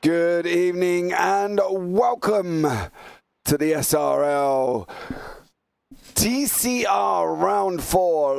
Good evening and welcome to the SRL TCR Round 4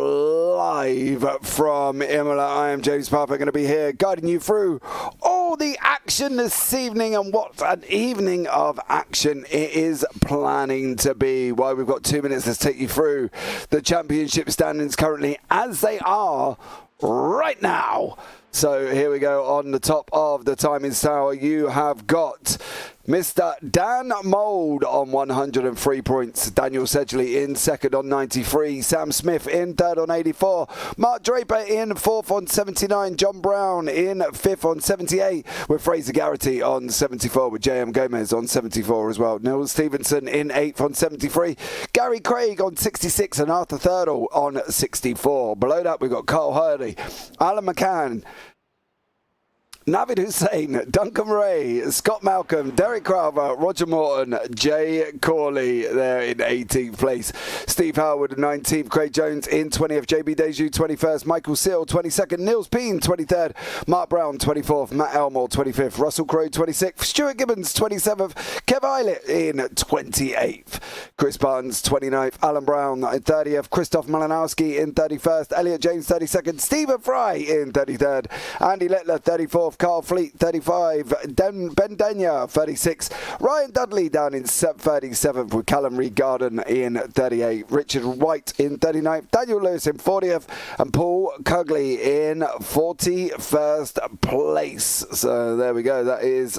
live from Imola. I am James Parfitt, going to be here guiding you through all the action this evening, and what an evening of action it is planning to be. Well, we've got 2 minutes to take you through the championship standings currently as they are right now. So here we go. On the top of the timings tower, you have got Mr. Dan Mould on 103 points. Daniel Sedgley in second on 93. Sam Smith in third on 84. Mark Draper in fourth on 79. John Brown in fifth on 78. With Fraser Garrity on 74. With JM Gomez on 74 as well. Neil Stevenson in eighth on 73. Gary Craig on 66 and Arthur Thirdle on 64. Below that, we've got Carl Hurley, Alan McCann, Navid Hussain, Duncan Ray, Scott Malcolm, Derek Crowther, Roger Morton, Jay Corley there in 18th place. Steve Howard 19th, Craig Jones in 20th, JB Deju 21st, Michael Seal 22nd, Niels Peen 23rd, Mark Brown 24th, Matt Elmore 25th, Russell Crowe 26th, Stuart Gibbons 27th, Kev Eilert in 28th, Chris Barnes 29th, Alan Brown in 30th, Christoph Malinowski in 31st, Elliot James 32nd, Stephen Fry in 33rd, Andy Littler 34th, Carl Fleet 35, Ben Denya 36, Ryan Dudley down in 37th with Callum Reed-Garden in 38, Richard White in 39th, Daniel Lewis in 40th, and Paul Cugley in 41st place. So there we go. That is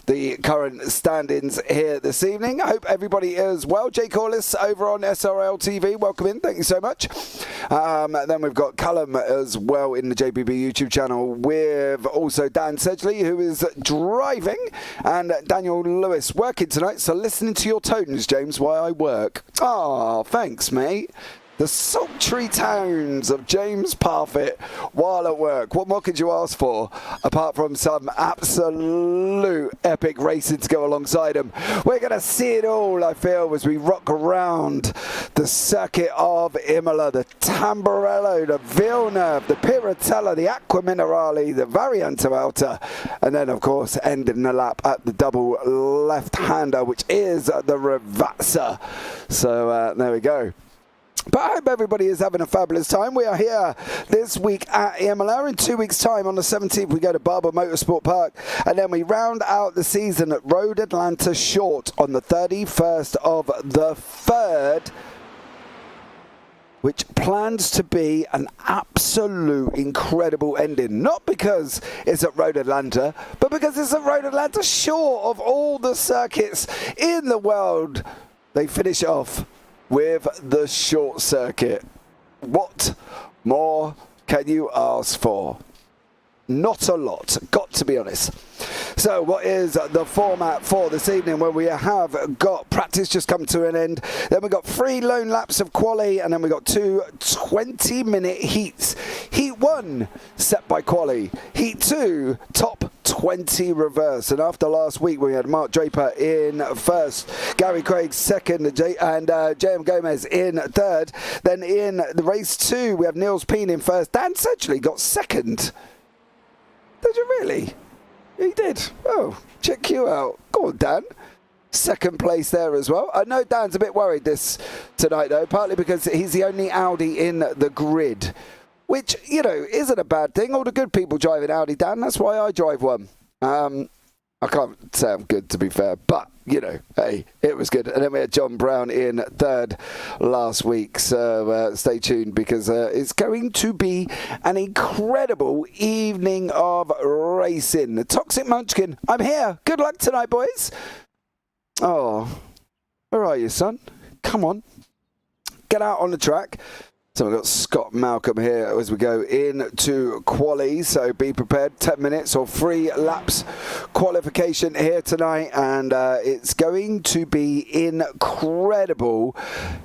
the current standings here this evening. I hope everybody is well. Jay Corliss over on SRL TV. Welcome in. Thank you so much. Then we've got Callum as well in the JPB YouTube channel with also Dan Sedgley, who is driving, and Daniel Lewis working tonight. So listening to your tones, James, while I work. Oh, thanks, mate. The sultry tones of James Parfitt while at work. What more could you ask for, apart from some absolute epic racing to go alongside him? We're going to see it all, I feel, as we rock around the circuit of Imola, the Tamburello, the Villeneuve, the Piratella, the Acqua Minerale, the Variante Alta, and then, of course, ending the lap at the double left-hander, which is the Ravazza. So there we go. But I hope everybody is having a fabulous time. We are here this week at Imola. In 2 weeks' time, on the 17th, we go to Barber Motorsport Park. And then we round out the season at Road Atlanta Short on the 31st of the 3rd, which plans to be an absolute incredible ending. Not because it's at Road Atlanta, but because it's at Road Atlanta Short. Of all the circuits in the world, they finish off with the short circuit. What more can you ask for? Not a lot, got to be honest. So what is the format for this evening? Well, we have got practice just come to an end. Then we've got 3 lone laps of quali, and then we've got 2 20-minute heats. Heat 1 set by quali. Heat 2 top 20 reverse. And after last week, we had Mark Draper in first, Gary Craig second, and JM Gomez in third. Then in the race 2, we have Niels Peen in first. Dan Sedgley got second. Did you really? He did. Oh, check you out. Go on, Dan. Second place there as well. I know Dan's a bit worried tonight, though, partly because he's the only Audi in the grid, which, you know, isn't a bad thing. All the good people drive an Audi, Dan. That's why I drive one. I can't say I'm good, to be fair, but, you know, hey, it was good. And then we had John Brown in third last week, so stay tuned, because it's going to be an incredible evening of racing. The Toxic Munchkin, I'm here. Good luck tonight, boys. Oh, where are you, son? Come on. Get out on the track. So we've got Scott Malcolm here as we go into quali, so be prepared. 10 minutes or 3 laps qualification here tonight, and it's going to be incredible.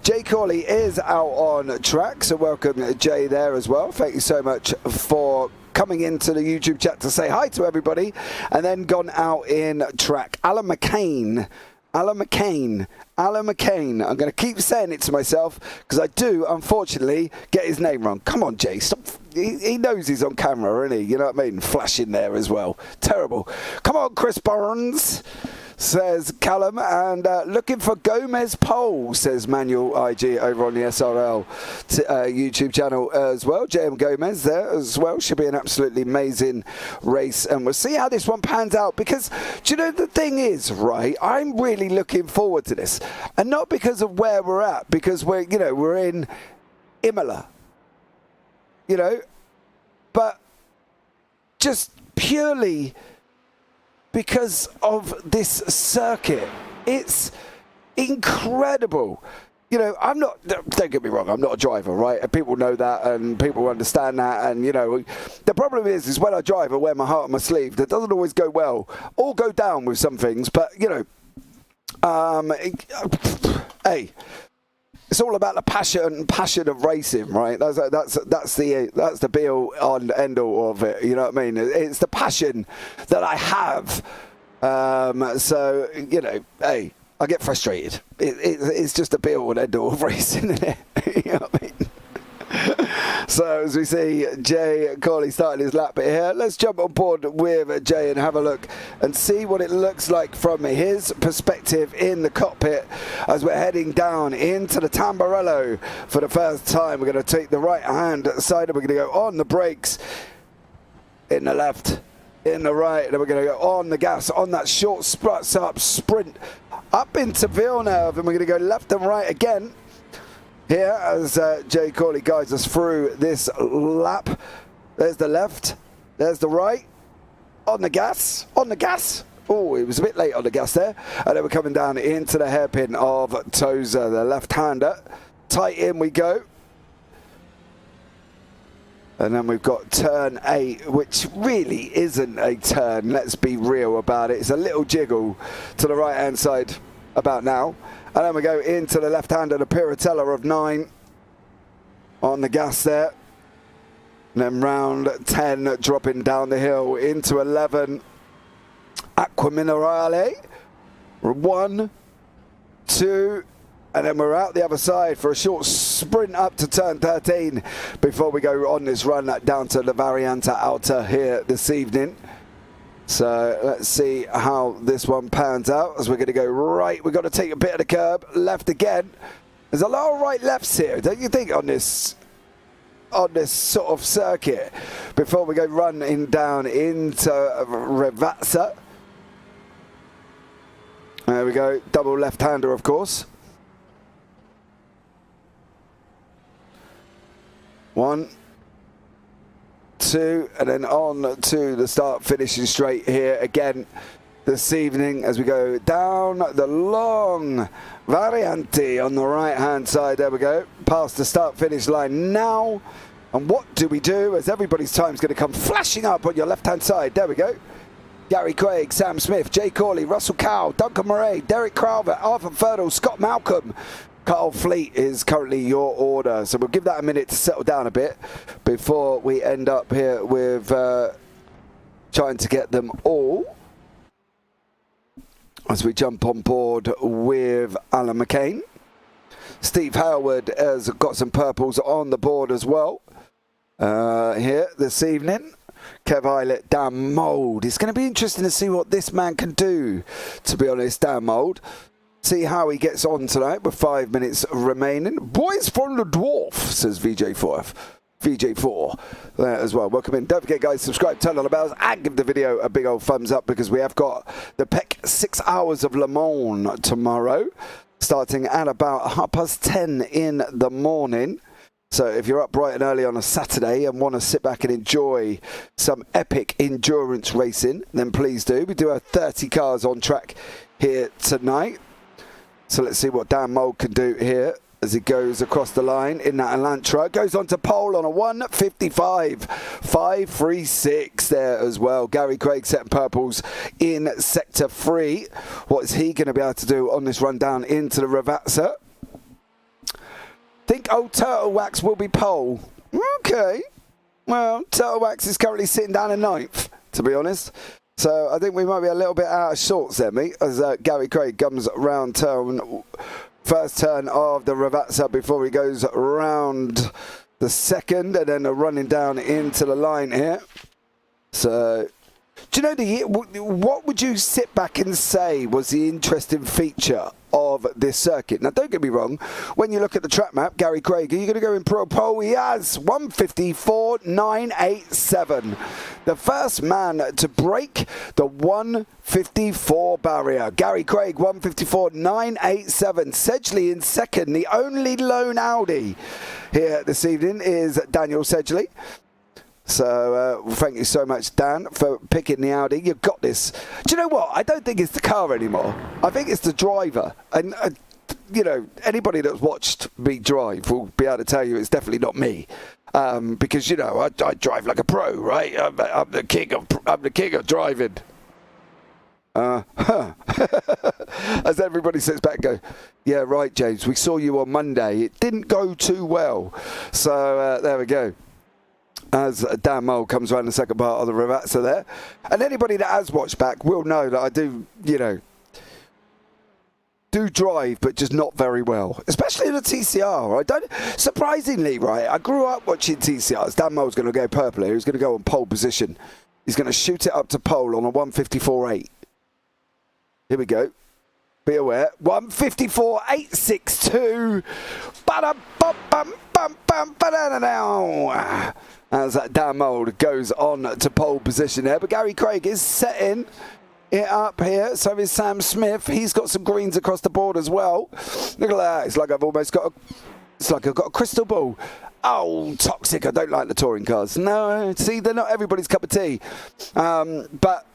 Jay Corley is out on track, so welcome Jay there as well. Thank you so much for coming into the YouTube chat to say hi to everybody, and then gone out in track. Alan McCain Alan McCain. Alan McCain. I'm going to keep saying it to myself because I do, unfortunately, get his name wrong. Come on, Jay. Stop. He knows he's on camera, isn't he? You know what I mean? Flashing there as well. Terrible. Come on, Chris Barnes, says Callum. And looking for Gomez pole, says Manuel IG over on the SRL YouTube channel as well. JM Gomez there as well. Should be an absolutely amazing race. And we'll see how this one pans out. Because, do you know, the thing is, right, I'm really looking forward to this. And not because of where we're at, because we're, you know, we're in Imola. You know, but just purely because of this circuit. It's incredible. You know, I'm not, don't get me wrong, I'm not a driver, right? And people know that and people understand that. And, you know, the problem is when I drive, I wear my heart on my sleeve. That doesn't always go well or go down with some things. But, you know, hey, it's all about the passion of racing, right? That's the be all and end all of it. You know what I mean? It's the passion that I have. So you know, hey, I get frustrated. It's just the be all and end all of racing, isn't it? You know what I mean? So as we see Jay Corley starting his lap here, let's jump on board with Jay and have a look and see what it looks like from his perspective in the cockpit as we're heading down into the Tamburello for the first time. We're going to take the right hand side and we're going to go on the brakes in the left, in the right, and then we're going to go on the gas on that short sprint up into Villeneuve, and we're going to go left and right again here as Jay Corley guides us through this lap. There's the left, there's the right, on the gas, Oh, he was a bit late on the gas there. And then we're coming down into the hairpin of Tozer, the left-hander. Tight in we go. And then we've got turn 8, which really isn't a turn, let's be real about it. It's a little jiggle to the right-hand side about now. And then we go into the left-hander, the Piratella of 9 on the gas there. And then round 10, dropping down the hill into 11. Aqua Minerale. 1, 2, and then we're out the other side for a short sprint up to turn 13 before we go on this run down to the Varianta Alta here this evening. So let's see how this one pans out as we're going to go right. We've got to take a bit of the curb, left again. There's a lot of right lefts here, don't you think, on this sort of circuit before we go running down into Rivazza. There we go, double left-hander, of course. 1, 2, and then on to the start finishing straight here again this evening as we go down the long Variante on the right hand side. There we go, past the start finish line now. And what do we do as everybody's time is going to come flashing up on your left hand side? There we go. Gary Craig, Sam Smith, Jay Corley, Russell Cowell, Duncan Murray, Derek Crowther, Arthur Ferdle, Scott Malcolm. Carl Fleet is currently your order. So we'll give that a minute to settle down a bit before we end up here with trying to get them all. As we jump on board with Alan McCain. Steve Howard has got some purples on the board as well here this evening. Kev Eilert, Dan Mould. It's going to be interesting to see what this man can do, to be honest, Dan Mould. See how he gets on tonight with 5 minutes remaining. Boys from the Dwarf, says VJ4 there as well. Welcome in. Don't forget, guys, subscribe, turn on the bells, and give the video a big old thumbs up because we have got the PEC 6 hours of Le Mans tomorrow, starting at about 10:30 in the morning. So if you're up bright and early on a Saturday and want to sit back and enjoy some epic endurance racing, then please do. We do have 30 cars on track here tonight. So let's see what Dan Mould can do here as he goes across the line in that Elantra. Goes on to pole on a 1:55.536 there as well. Gary Craig setting purples in sector 3. What is he going to be able to do on this run down into the Rivazza? Think old Turtle Wax will be pole. Okay. Well, Turtle Wax is currently sitting down in 9th, to be honest. So I think we might be a little bit out of sorts there, mate, as Gary Craig comes round turn, first turn of the Ravazza before he goes round the second, and then running down into the line here. So, do you know, what would you sit back and say was the interesting feature of this circuit? Now, don't get me wrong, when you look at the track map, Gary Craig, are you going to go in pro pole? He has 154.987. The first man to break the 154 barrier. Gary Craig, 154.987. Sedgley in second. The only lone Audi here this evening is Daniel Sedgley. So, thank you so much, Dan, for picking the Audi. You've got this. Do you know what? I don't think it's the car anymore. I think it's the driver. And, you know, anybody that's watched me drive will be able to tell you it's definitely not me. Because, you know, I drive like a pro, right? I'm the king of driving. As everybody sits back and goes, yeah, right, James, we saw you on Monday. It didn't go too well. So, there we go. As Dan Mole comes around the second part of the Ravazza there. And anybody that has watched back will know that I do, you know, do drive, but just not very well. Especially in the TCR. I don't, surprisingly, right, I grew up watching TCRs. Dan Mole's going to go purple here. He's going to go on pole position. He's going to shoot it up to pole on a 154.8. Here we go. Be aware. 154.862. As Dan Mould goes on to pole position there. But Gary Craig is setting it up here. So is Sam Smith. He's got some greens across the board as well. Look at that. It's like I've almost got it's like I've got a crystal ball. Oh, toxic. I don't like the touring cars. No, see, they're not everybody's cup of tea. But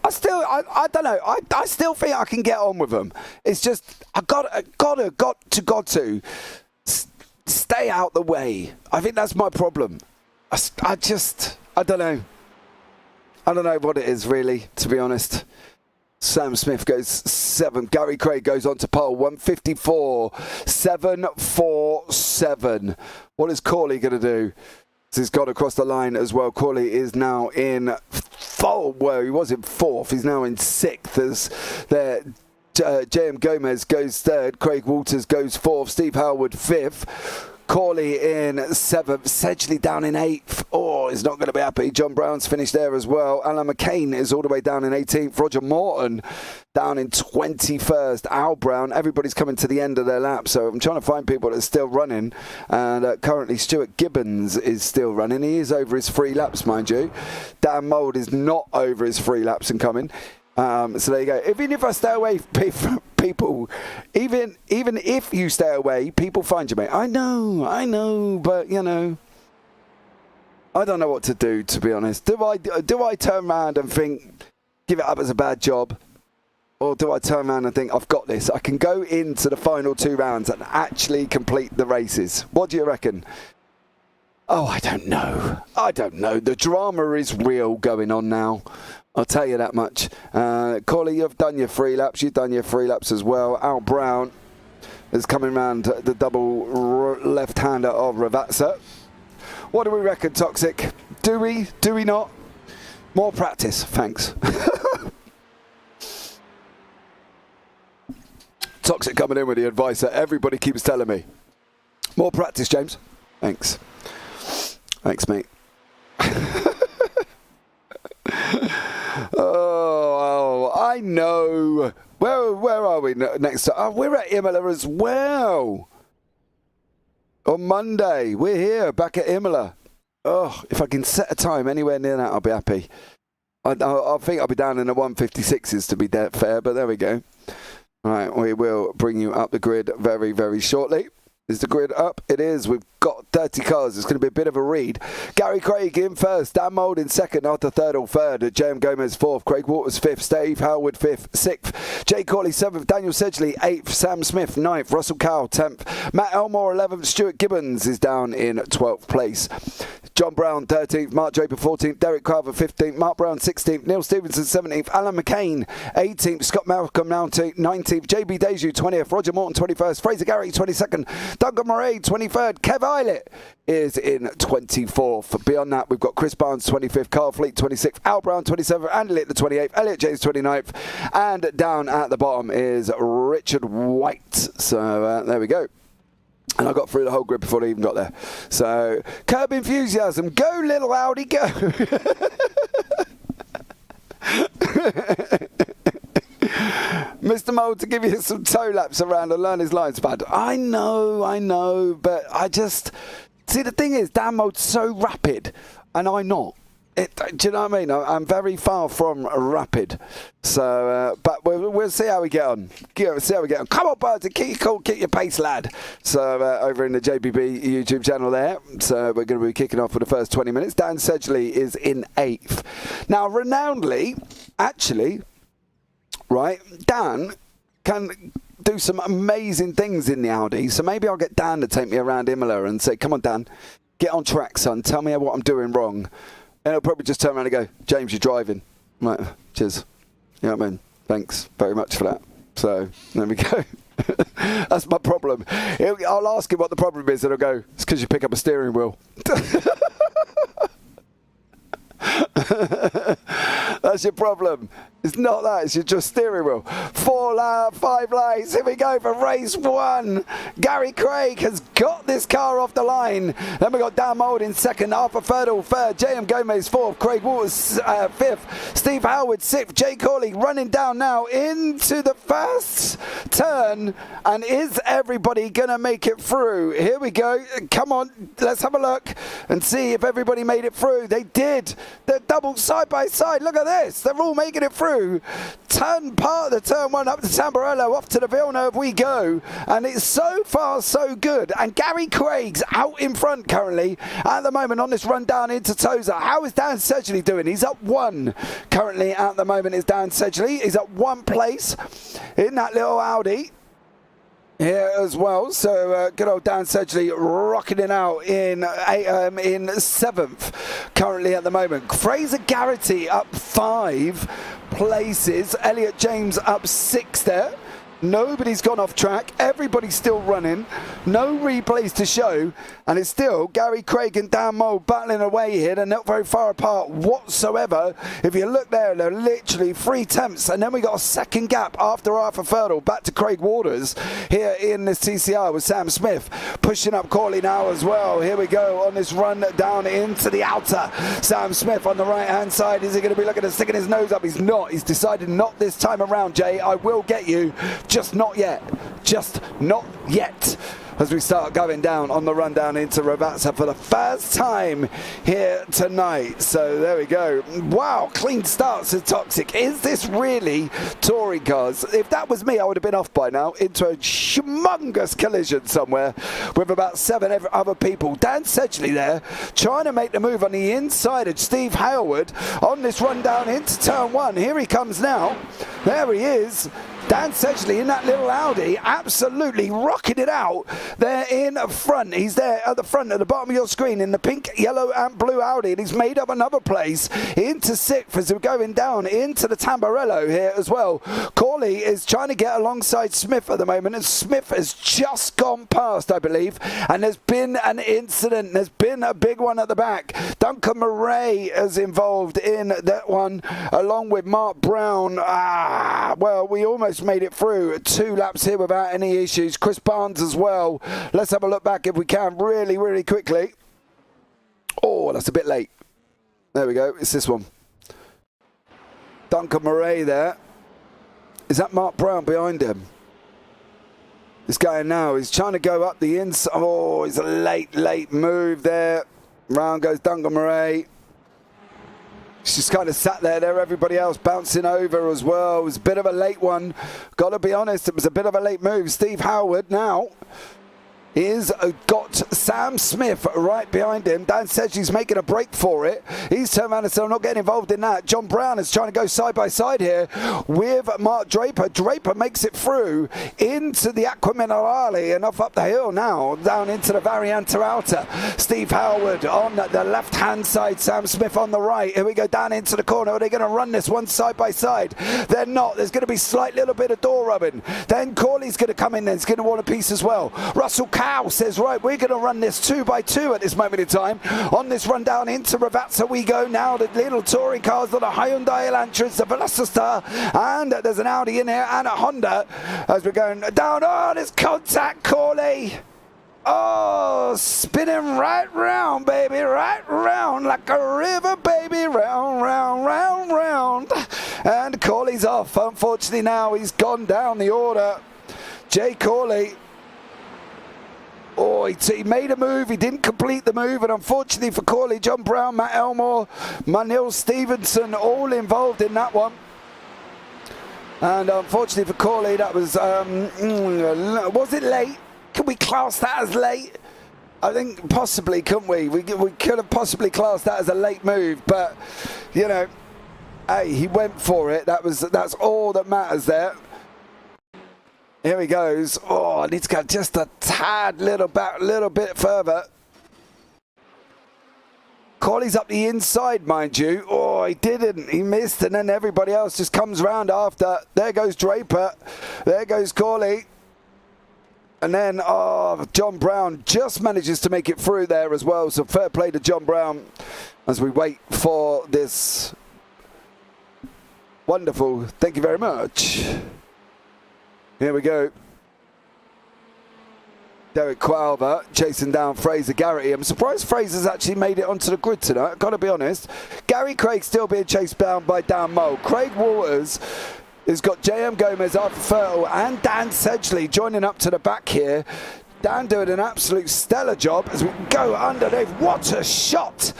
I don't know. I still think I can get on with them. It's just, I got to stay out the way. I think that's my problem. I don't know. I don't know what it is, really, to be honest. Sam Smith goes 7. Gary Craig goes on to pole. 154.747. What is Corley going to do? He's got across the line as well. Corley is now in well, he was in 4th. He's now in 6th as there. J.M. Gomez goes 3rd. Craig Walters goes 4th. Steve Howard 5th. Corley in 7th. Sedgley down in 8th. Oh, he's not going to be happy. John Brown's finished there as well. Alan McCain is all the way down in 18th. Roger Morton down in 21st. Al Brown. Everybody's coming to the end of their lap. So I'm trying to find people that are still running. And currently Stuart Gibbons is still running. He is over his 3 laps, mind you. Dan Mould is not over his 3 laps and coming. So there you go. Even if I stay away from people, even if you stay away, people find you, mate. I know, but you know, I don't know what to do, to be honest. Do I turn around and think, give it up as a bad job, or do I turn around and think, I've got this? I can go into the final 2 rounds and actually complete the races. What do you reckon? Oh, I don't know. The drama is real going on now. I'll tell you that much. Corley, you've done your 3 laps. You've done your 3 laps as well. Al Brown is coming round the double left-hander of Ravazza. What do we reckon, Toxic? Do we? Do we not? More practice, thanks. Toxic coming in with the advice that everybody keeps telling me. More practice, James. Thanks. Thanks, mate. Oh, I know. Where are we next? We're at Imola as well. On Monday, we're here, back at Imola. Oh, if I can set a time anywhere near that, I'll be happy. I think I'll be down in the 156s to be fair, but there we go. All right, we will bring you up the grid very, very shortly. Is the grid up? It is. We've got 30 cars. It's going to be a bit of a read. Gary Craig in first. Dan Mould in second after third or third. J.M. Gomez 4th. Craig Waters 5th. Steve Howard 5th. 6th. Jay Corley 7th. Daniel Sedgley 8th. Sam Smith 9th. Russell Cowell 10th. Matt Elmore 11th. Stuart Gibbons is down in 12th place. John Brown 13th, Mark Draper 14th, Derek Carver 15th, Mark Brown 16th, Neil Stevenson 17th, Alan McCain 18th, Scott Malcolm 19th, JB Deju 20th, Roger Morton 21st, Fraser Gary 22nd, Duncan Murray 23rd, Kev Eilert is in 24th. Beyond that, we've got Chris Barnes 25th, Carl Fleet 26th, Al Brown 27th, Andy Litt the 28th, Elliot James 29th, and down at the bottom is Richard White. So there we go. And I got through the whole grid before they even got there. So, Curb Enthusiasm, go little Audi, go! Mr. Mould to give you some toe laps around and learn his lines, bud. I know, but I just... See, the thing is, Dan Mould's so rapid, and I'm not. Do you know what I mean? I'm very far from rapid. So, but we'll see how we get on. See how we get on. Come on, Birds, keep your pace, lad. So, over in the JPB YouTube channel there. So, we're going to be kicking off for the first 20 minutes. Dan Sedgley is in 8th. Now, renownedly, actually, right, Dan can do some amazing things in the Audi. So, maybe I'll get Dan to take me around Imola and say, come on, Dan, get on track, son. Tell me what I'm doing wrong. And he'll probably just turn around and go, James, you're driving. Right, cheers. You know what I mean? Thanks very much for that. So, there we go. That's my problem. I'll ask him what the problem is, and he'll go, it's because you pick up a steering wheel. That's your problem. It's not that, it's just steering wheel. 5 lanes, here we go for race 1. Gary Craig has got this car off the line. Then we got Dan Mould in 2nd, Arthur Ferdal 3rd, J.M. Gomez 4th, Craig Waters 5th, Steve Howard 6th, Jay Corley running down now into the first turn. And is everybody going to make it through? Here we go. Come on, let's have a look and see if everybody made it through. They did. They're double side by side. Look at this. They're all making it through. Part of the turn 1 up to Tamburello, off to the Villeneuve we go, and it's so far so good. And Gary Craig's out in front currently at the moment on this run down into Toza. How is Dan Sedgley doing? He's up 1 currently at the moment. Is Dan Sedgley? He's up 1 place in that little Audi here as well. So good old Dan Sedgley rocking it out in 7th currently at the moment. Fraser Garrity up 5 places. Elliot James up 6 there. Nobody's gone off track. Everybody's still running. No replays to show. And it's still Gary Craig and Dan Mould battling away here. They're not very far apart whatsoever. If you look there, they're literally 3 tenths. And then we got a second gap after Arthur Ferdal back to Craig Waters here in this TCR with Sam Smith pushing up Corley now as well. Here we go on this run down into the outer. Sam Smith on the right-hand side. Is he going to be looking at sticking his nose up? He's not. He's decided not this time around, Jay. I will get you. Just not yet. Just not yet. As we start going down on the run down into Ravazza for the first time here tonight. So there we go. Wow, clean starts is Toxic. Is this really touring cars? If that was me, I would have been off by now into a humongous collision somewhere with about 7 other people. Dan Sedgley there trying to make the move on the inside of Steve Howard on this run down into turn 1. Here he comes now. There he is. Dan Sedgley in that little Audi, absolutely rocking it out there in front. He's there at the front, at the bottom of your screen, in the pink, yellow and blue Audi, and he's made up another place into 6th as we're going down into the Tamburello here as well. Corley is trying to get alongside Smith at the moment, and Smith has just gone past, I believe, and there's been an incident. There's been a big one at the back. Duncan Murray is involved in that one, along with Mark Brown. Well, we almost made it through 2 laps here without any issues. Chris Barnes as well. Let's have a look back if we can really, really quickly. Oh, that's a bit late. There we go. It's this one. Duncan Murray there. Is that Mark Brown behind him? He's going now. He's trying to go up the inside. Oh, it's a late move there. Round goes Duncan Murray. He's just kind of sat there. Everybody else bouncing over as well. It was a bit of a late one. Got to be honest, it was a bit of a late move. Steve Howard now He's got Sam Smith right behind him. Dan Sedgley's making a break for it. He's turned around and said, I'm not getting involved in that. John Brown is trying to go side by side here with Mark Draper. Draper makes it through into the Aquaminarale and off up the hill now, down into the Variante Alta. Steve Howard on the left-hand side, Sam Smith on the right. Here we go down into the corner. Are they going to run this one side by side? They're not. There's going to be slight little bit of door rubbing. Then Corley's going to come in and he's going to want a piece as well. Russell Cow says, right, we're going to run this 2x2 at this moment in time. On this run down into Ravazza we go now. The little touring cars, the Hyundai Elantras, the Velocistar, and there's an Audi in here and a Honda as we're going down. Oh, there's contact, Corley. Oh, spinning right round, baby, right round like a river, baby, round, round, round, round. And Corley's off. Unfortunately now he's gone down the order. Jay Corley. Oh, he made a move, he didn't complete the move, and unfortunately for Corley, John Brown, Matt Elmore, Manil Stevenson, all involved in that one. And unfortunately for Corley, that was it late? Can we class that as late? I think possibly, couldn't we? We could have possibly classed that as a late move, but, you know, hey, he went for it. That's all that matters there. Here he goes. Oh, I need to go just a tad little bit further. Corley's up the inside, mind you. Oh, he didn't. He missed, and then everybody else just comes round after. There goes Draper. There goes Corley. And then, oh, John Brown just manages to make it through there as well. So fair play to John Brown as we wait for this wonderful. Thank you very much. Here we go. Derek Qualver chasing down Fraser Garrity. I'm surprised Fraser's actually made it onto the grid tonight, I've got to be honest. Gary Craig still being chased down by Dan Mole. Craig Waters has got JM Gomez, Arthur Fertile and Dan Sedgley joining up to the back here. Dan doing an absolute stellar job as we go underneath. What a shot!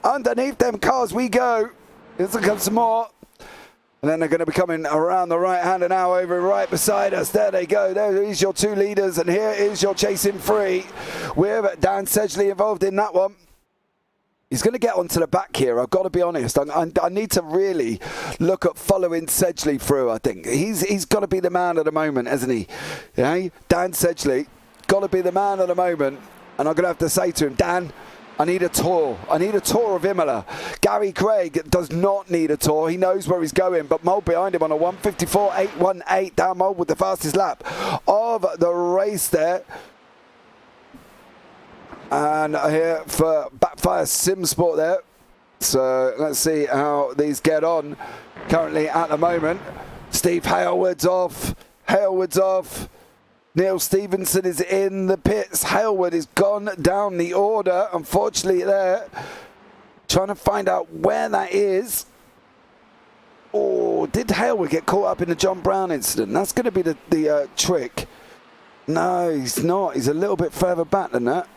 Underneath them cars we go. Here comes some more. And then they're going to be coming around the right hand and now over right beside us. There they go. There is your two leaders. And here is your chasing three with Dan Sedgley involved in that one. He's going to get onto the back here. I've got to be honest. I need to really look at following Sedgley through, I think. He's got to be the man at the moment, hasn't he? Yeah? Dan Sedgley, got to be the man at the moment. And I'm going to have to say to him, Dan, I need a tour. I need a tour of Imola. Gary Craig does not need a tour. He knows where he's going, but Mold behind him on a 1:54.818. Down Mold with the fastest lap of the race there. And here for Backfire Sim Sport there. So let's see how these get on. Currently at the moment, Steve Hailwood's off. Hailwood's off. Neil Stevenson is in the pits. Hailwood is gone down the order, unfortunately there. Trying to find out where that is. Oh, did Hailwood get caught up in the John Brown incident? That's going to be the trick. No, he's not. He's a little bit further back than that.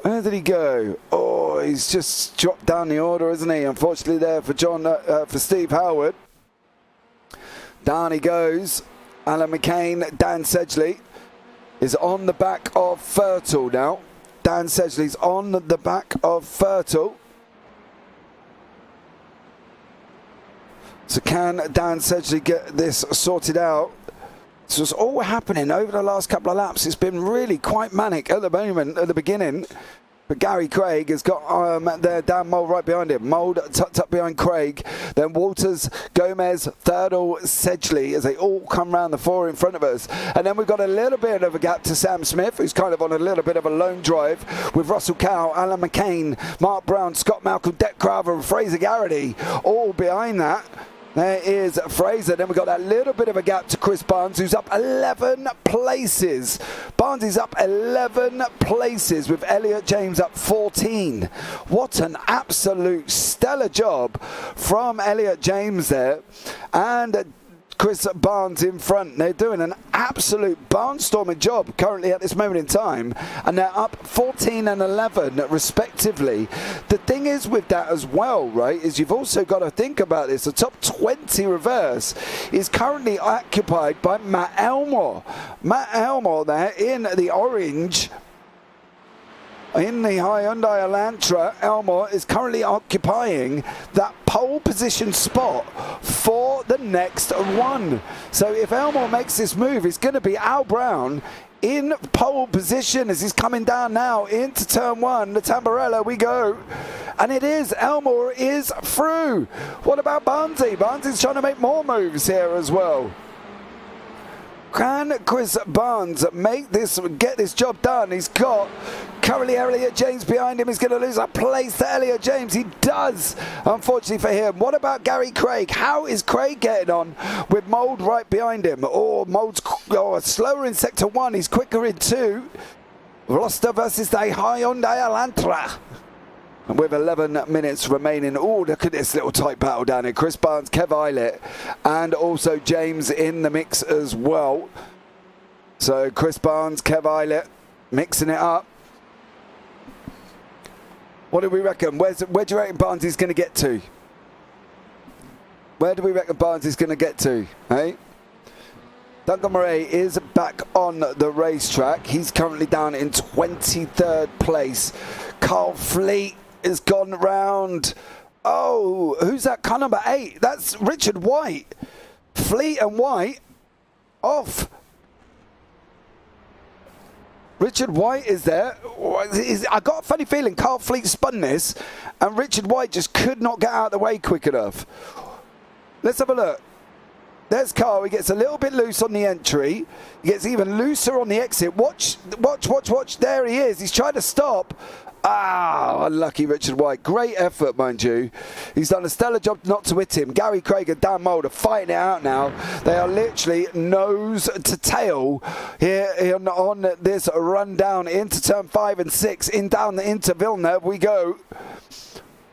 Where did he go? Oh, he's just dropped down the order, isn't he? Unfortunately there for for Steve Hailwood. Down he goes. Alan McCain, Dan Sedgley is on the back of Fertile now. Dan Sedgley's on the back of Fertile. So can Dan Sedgley get this sorted out? So it's all happening over the last couple of laps. It's been really quite manic at the moment, at the beginning. But Gary Craig has got there, Dan Mould right behind him. Mould tucked up behind Craig. Then Walters, Gomez, Thirdle, Sedgley as they all come round the four in front of us. And then we've got a little bit of a gap to Sam Smith, who's kind of on a little bit of a lone drive with Russell Cow, Alan McCain, Mark Brown, Scott Malcolm, Deck Craver and Fraser Garrity all behind that. There is Fraser. Then we've got that little bit of a gap to Chris Barnes, who's up 11 places. Barnes is up 11 places with Elliot James up 14. What an absolute stellar job from Elliot James there. And Chris Barnes in front. They're doing an absolute barnstorming job currently at this moment in time, and they're up 14 and 11 respectively. The thing is with that as well, right, is you've also got to think about this. The top 20 reverse is currently occupied by Matt Elmore. Matt Elmore there in the orange. In the Hyundai Elantra, Elmore is currently occupying that pole position spot for the next one. So if Elmore makes this move, it's going to be Al Brown in pole position as he's coming down now into turn one. The Tamburello, we go. And it is. Elmore is through. What about Barnesy? Barnesy's trying to make more moves here as well. Can Chris Barnes get this job done? He's got currently Elliot James behind him. He's going to lose a place to Elliot James. He does, unfortunately for him. What about Gary Craig? How is Craig getting on with Mould right behind him? Or Mould's slower in sector one. He's quicker in two. Roster versus the Hyundai Elantra. And with 11 minutes remaining, oh, look at this little tight battle down here. Chris Barnes, Kev Eilert, and also James in the mix as well. So Chris Barnes, Kev Eilert, mixing it up. What do we reckon? Where do you reckon Barnes is going to get to? Where do we reckon Barnes is going to get to? Hey? Duncan Murray is back on the racetrack. He's currently down in 23rd place. Carl Fleet is gone round. Oh, who's that? Car number 8. That's Richard White. Fleet and White off. Richard White is there. I got a funny feeling Carl Fleet spun this and Richard White just could not get out of the way quick enough. Let's have a look. There's Carl. He gets a little bit loose on the entry. He gets even looser on the exit. Watch. There he is. He's trying to stop. Ah, unlucky Richard White. Great effort, mind you. He's done a stellar job not to hit him. Gary Craig and Dan Mould are fighting it out now. They are literally nose to tail here on this run down into turn 5 and 6. Into Villeneuve we go.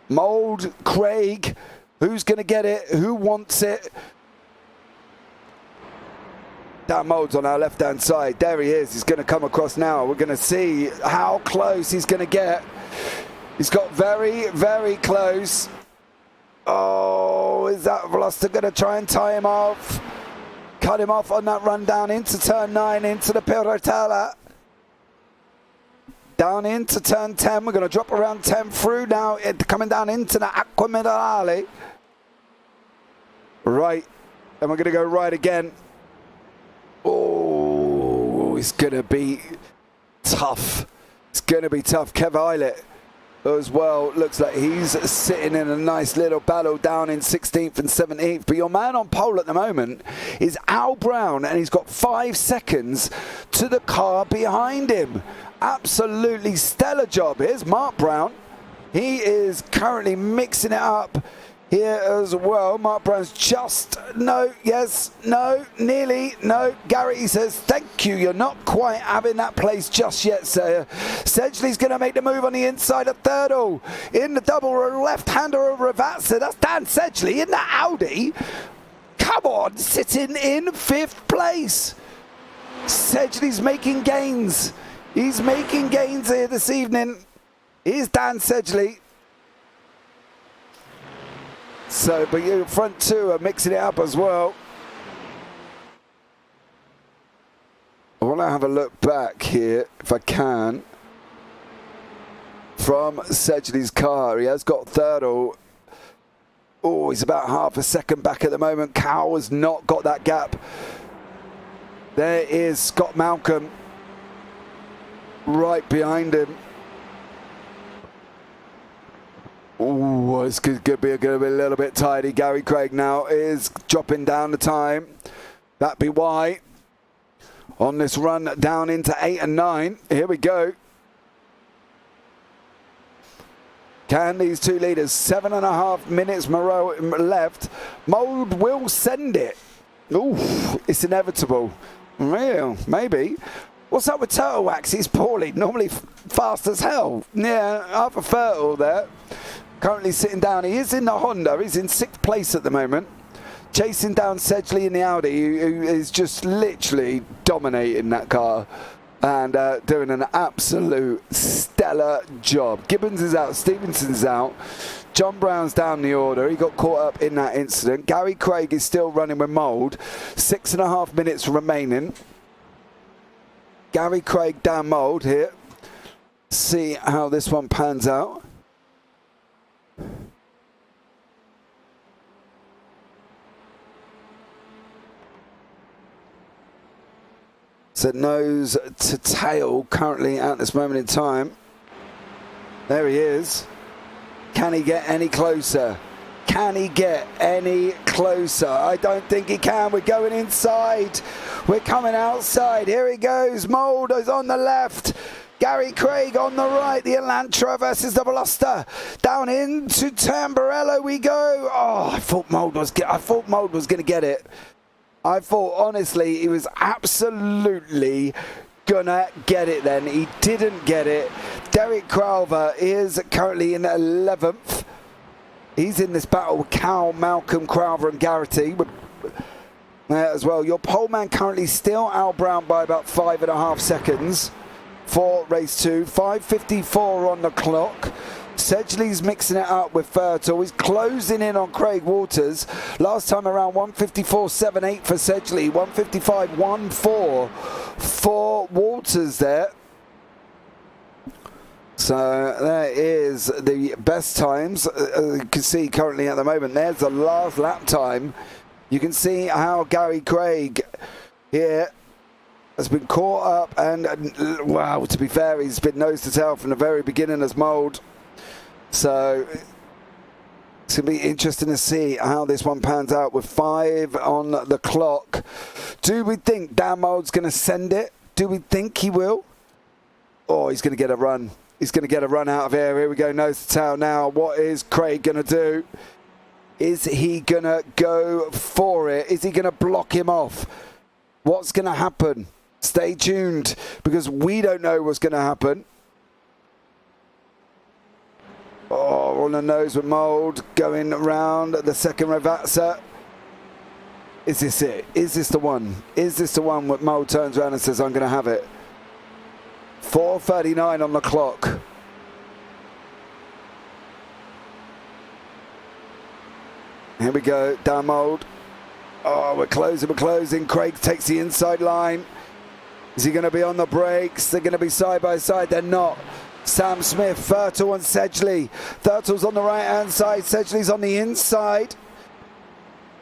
Mould, Craig. Who's going to get it? Who wants it? Dan Mould's on our left-hand side. There he is. He's going to come across now. We're going to see how close he's going to get. He's got very, very close. Oh, is that Veloster going to try and tie him off? Cut him off on that run down into turn 9, into the Pirotella. Down into turn 10. We're going to drop around 10 through now, coming down into the Acqua Minerale. Right. And we're going to go right again. Oh, it's going to be tough. It's going to be tough. Kev Eilert as well. Looks like he's sitting in a nice little battle down in 16th and 17th. But your man on pole at the moment is Al Brown, and he's got 5 seconds to the car behind him. Absolutely stellar job. Here's Mark Brown. He is currently mixing it up here as well. Mark Brown's just, no, yes, no, nearly, no. Gary says, thank you, you're not quite having that place just yet, sir. Sedgley's going to make the move on the inside of Thirdle. In the double left-hander of Ravazza. That's Dan Sedgley in the Audi. Come on, sitting in 5th place. Sedgley's making gains. He's making gains here this evening. Here's Dan Sedgley. So, but your front two are mixing it up as well. I want to have a look back here, if I can, from Sedgley's car. He has got Thirdle. Oh, he's about half a second back at the moment. Cow has not got that gap. There is Scott Malcolm right behind him. Oh, it's going to be a little bit tidy. Gary Craig now is dropping down the time. That'd be why. On this run down into 8 and 9. Here we go. Can these two leaders, 7.5 minutes left. Mould will send it. Ooh, it's inevitable. Real, maybe. What's up with Turtle Wax? He's poorly, normally fast as hell. Yeah, Arthur Fertile there. Currently sitting down. He is in the Honda. He's in 6th place at the moment. chasing down Sedgley in the Audi, who is just literally dominating that car and doing an absolute stellar job. Gibbons is out, Stevenson's out, John Brown's down the order. He got caught up in that incident. Gary Craig is still running with mould. 6.5 minutes remaining. Gary Craig down mould here. See how this one pans out. So nose to tail currently at this moment in time. There he is. Can he get any closer? Can he get any closer? I don't think he can. We're going inside. We're coming outside. Here he goes. Mould is on the left. Gary Craig on the right. The Elantra versus the Veloster. Down into Tamburello we go. Oh, I thought Mould was going to get it. I thought, honestly, he was absolutely gonna get it then. He didn't get it. Derek Crowther is currently in 11th. He's in this battle with Cal, Malcolm, Crowther and Garrity as well. Your pole man currently still Al Brown by about 5.5 seconds for race 2. 5:54 on the clock. Sedgley's mixing it up with Fertel. He's closing in on Craig Waters. Last time around 154.78 for Sedgley, 155.14 for Waters there. So there is the best times you can see currently at the moment. There's the last lap time. You can see how Gary Craig here has been caught up and wow, to be fair, he's been nose to tail from the very beginning as Mould. So it's going to be interesting to see how this one pans out with 5 on the clock. Do we think Dan Mould's going to send it? Do we think he will? Oh, he's going to get a run. He's going to get a run out of here. Here we go, nose to tail now. What is Craig going to do? Is he going to go for it? Is he going to block him off? What's going to happen? Stay tuned because we don't know what's going to happen. Oh, on the nose with Mould, going around the second Ravazza. Is this it? Is this the one? Is this the one where Mould turns around and says, I'm going to have it? 4:39 on the clock. Here we go, down Mould. Oh, we're closing. Craig takes the inside line. Is he going to be on the brakes? They're going to be side by side. They're not. Sam Smith, Fertel and Sedgley. Fertel's on the right-hand side. Sedgley's on the inside.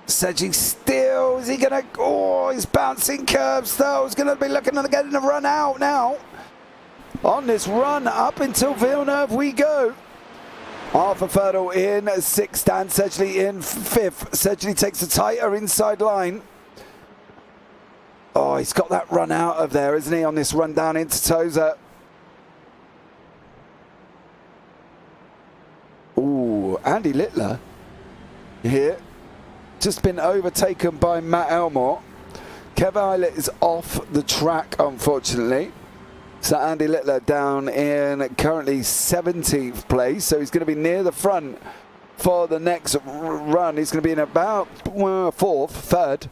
Sedgley still. Is he going to... Oh, he's bouncing curbs, though. He's going to be looking at getting a run out now. On this run up until Villeneuve we go. Arthur Fertel in 6th. Dan Sedgley in 5th. Sedgley takes a tighter inside line. Oh, he's got that run out of there, isn't he, on this run down into Toza. Ooh, Andy Littler here. Just been overtaken by Matt Elmore. Kev Eilert is off the track, unfortunately. So Andy Littler down in currently 17th place. So he's going to be near the front for the next run. He's going to be in about 3rd.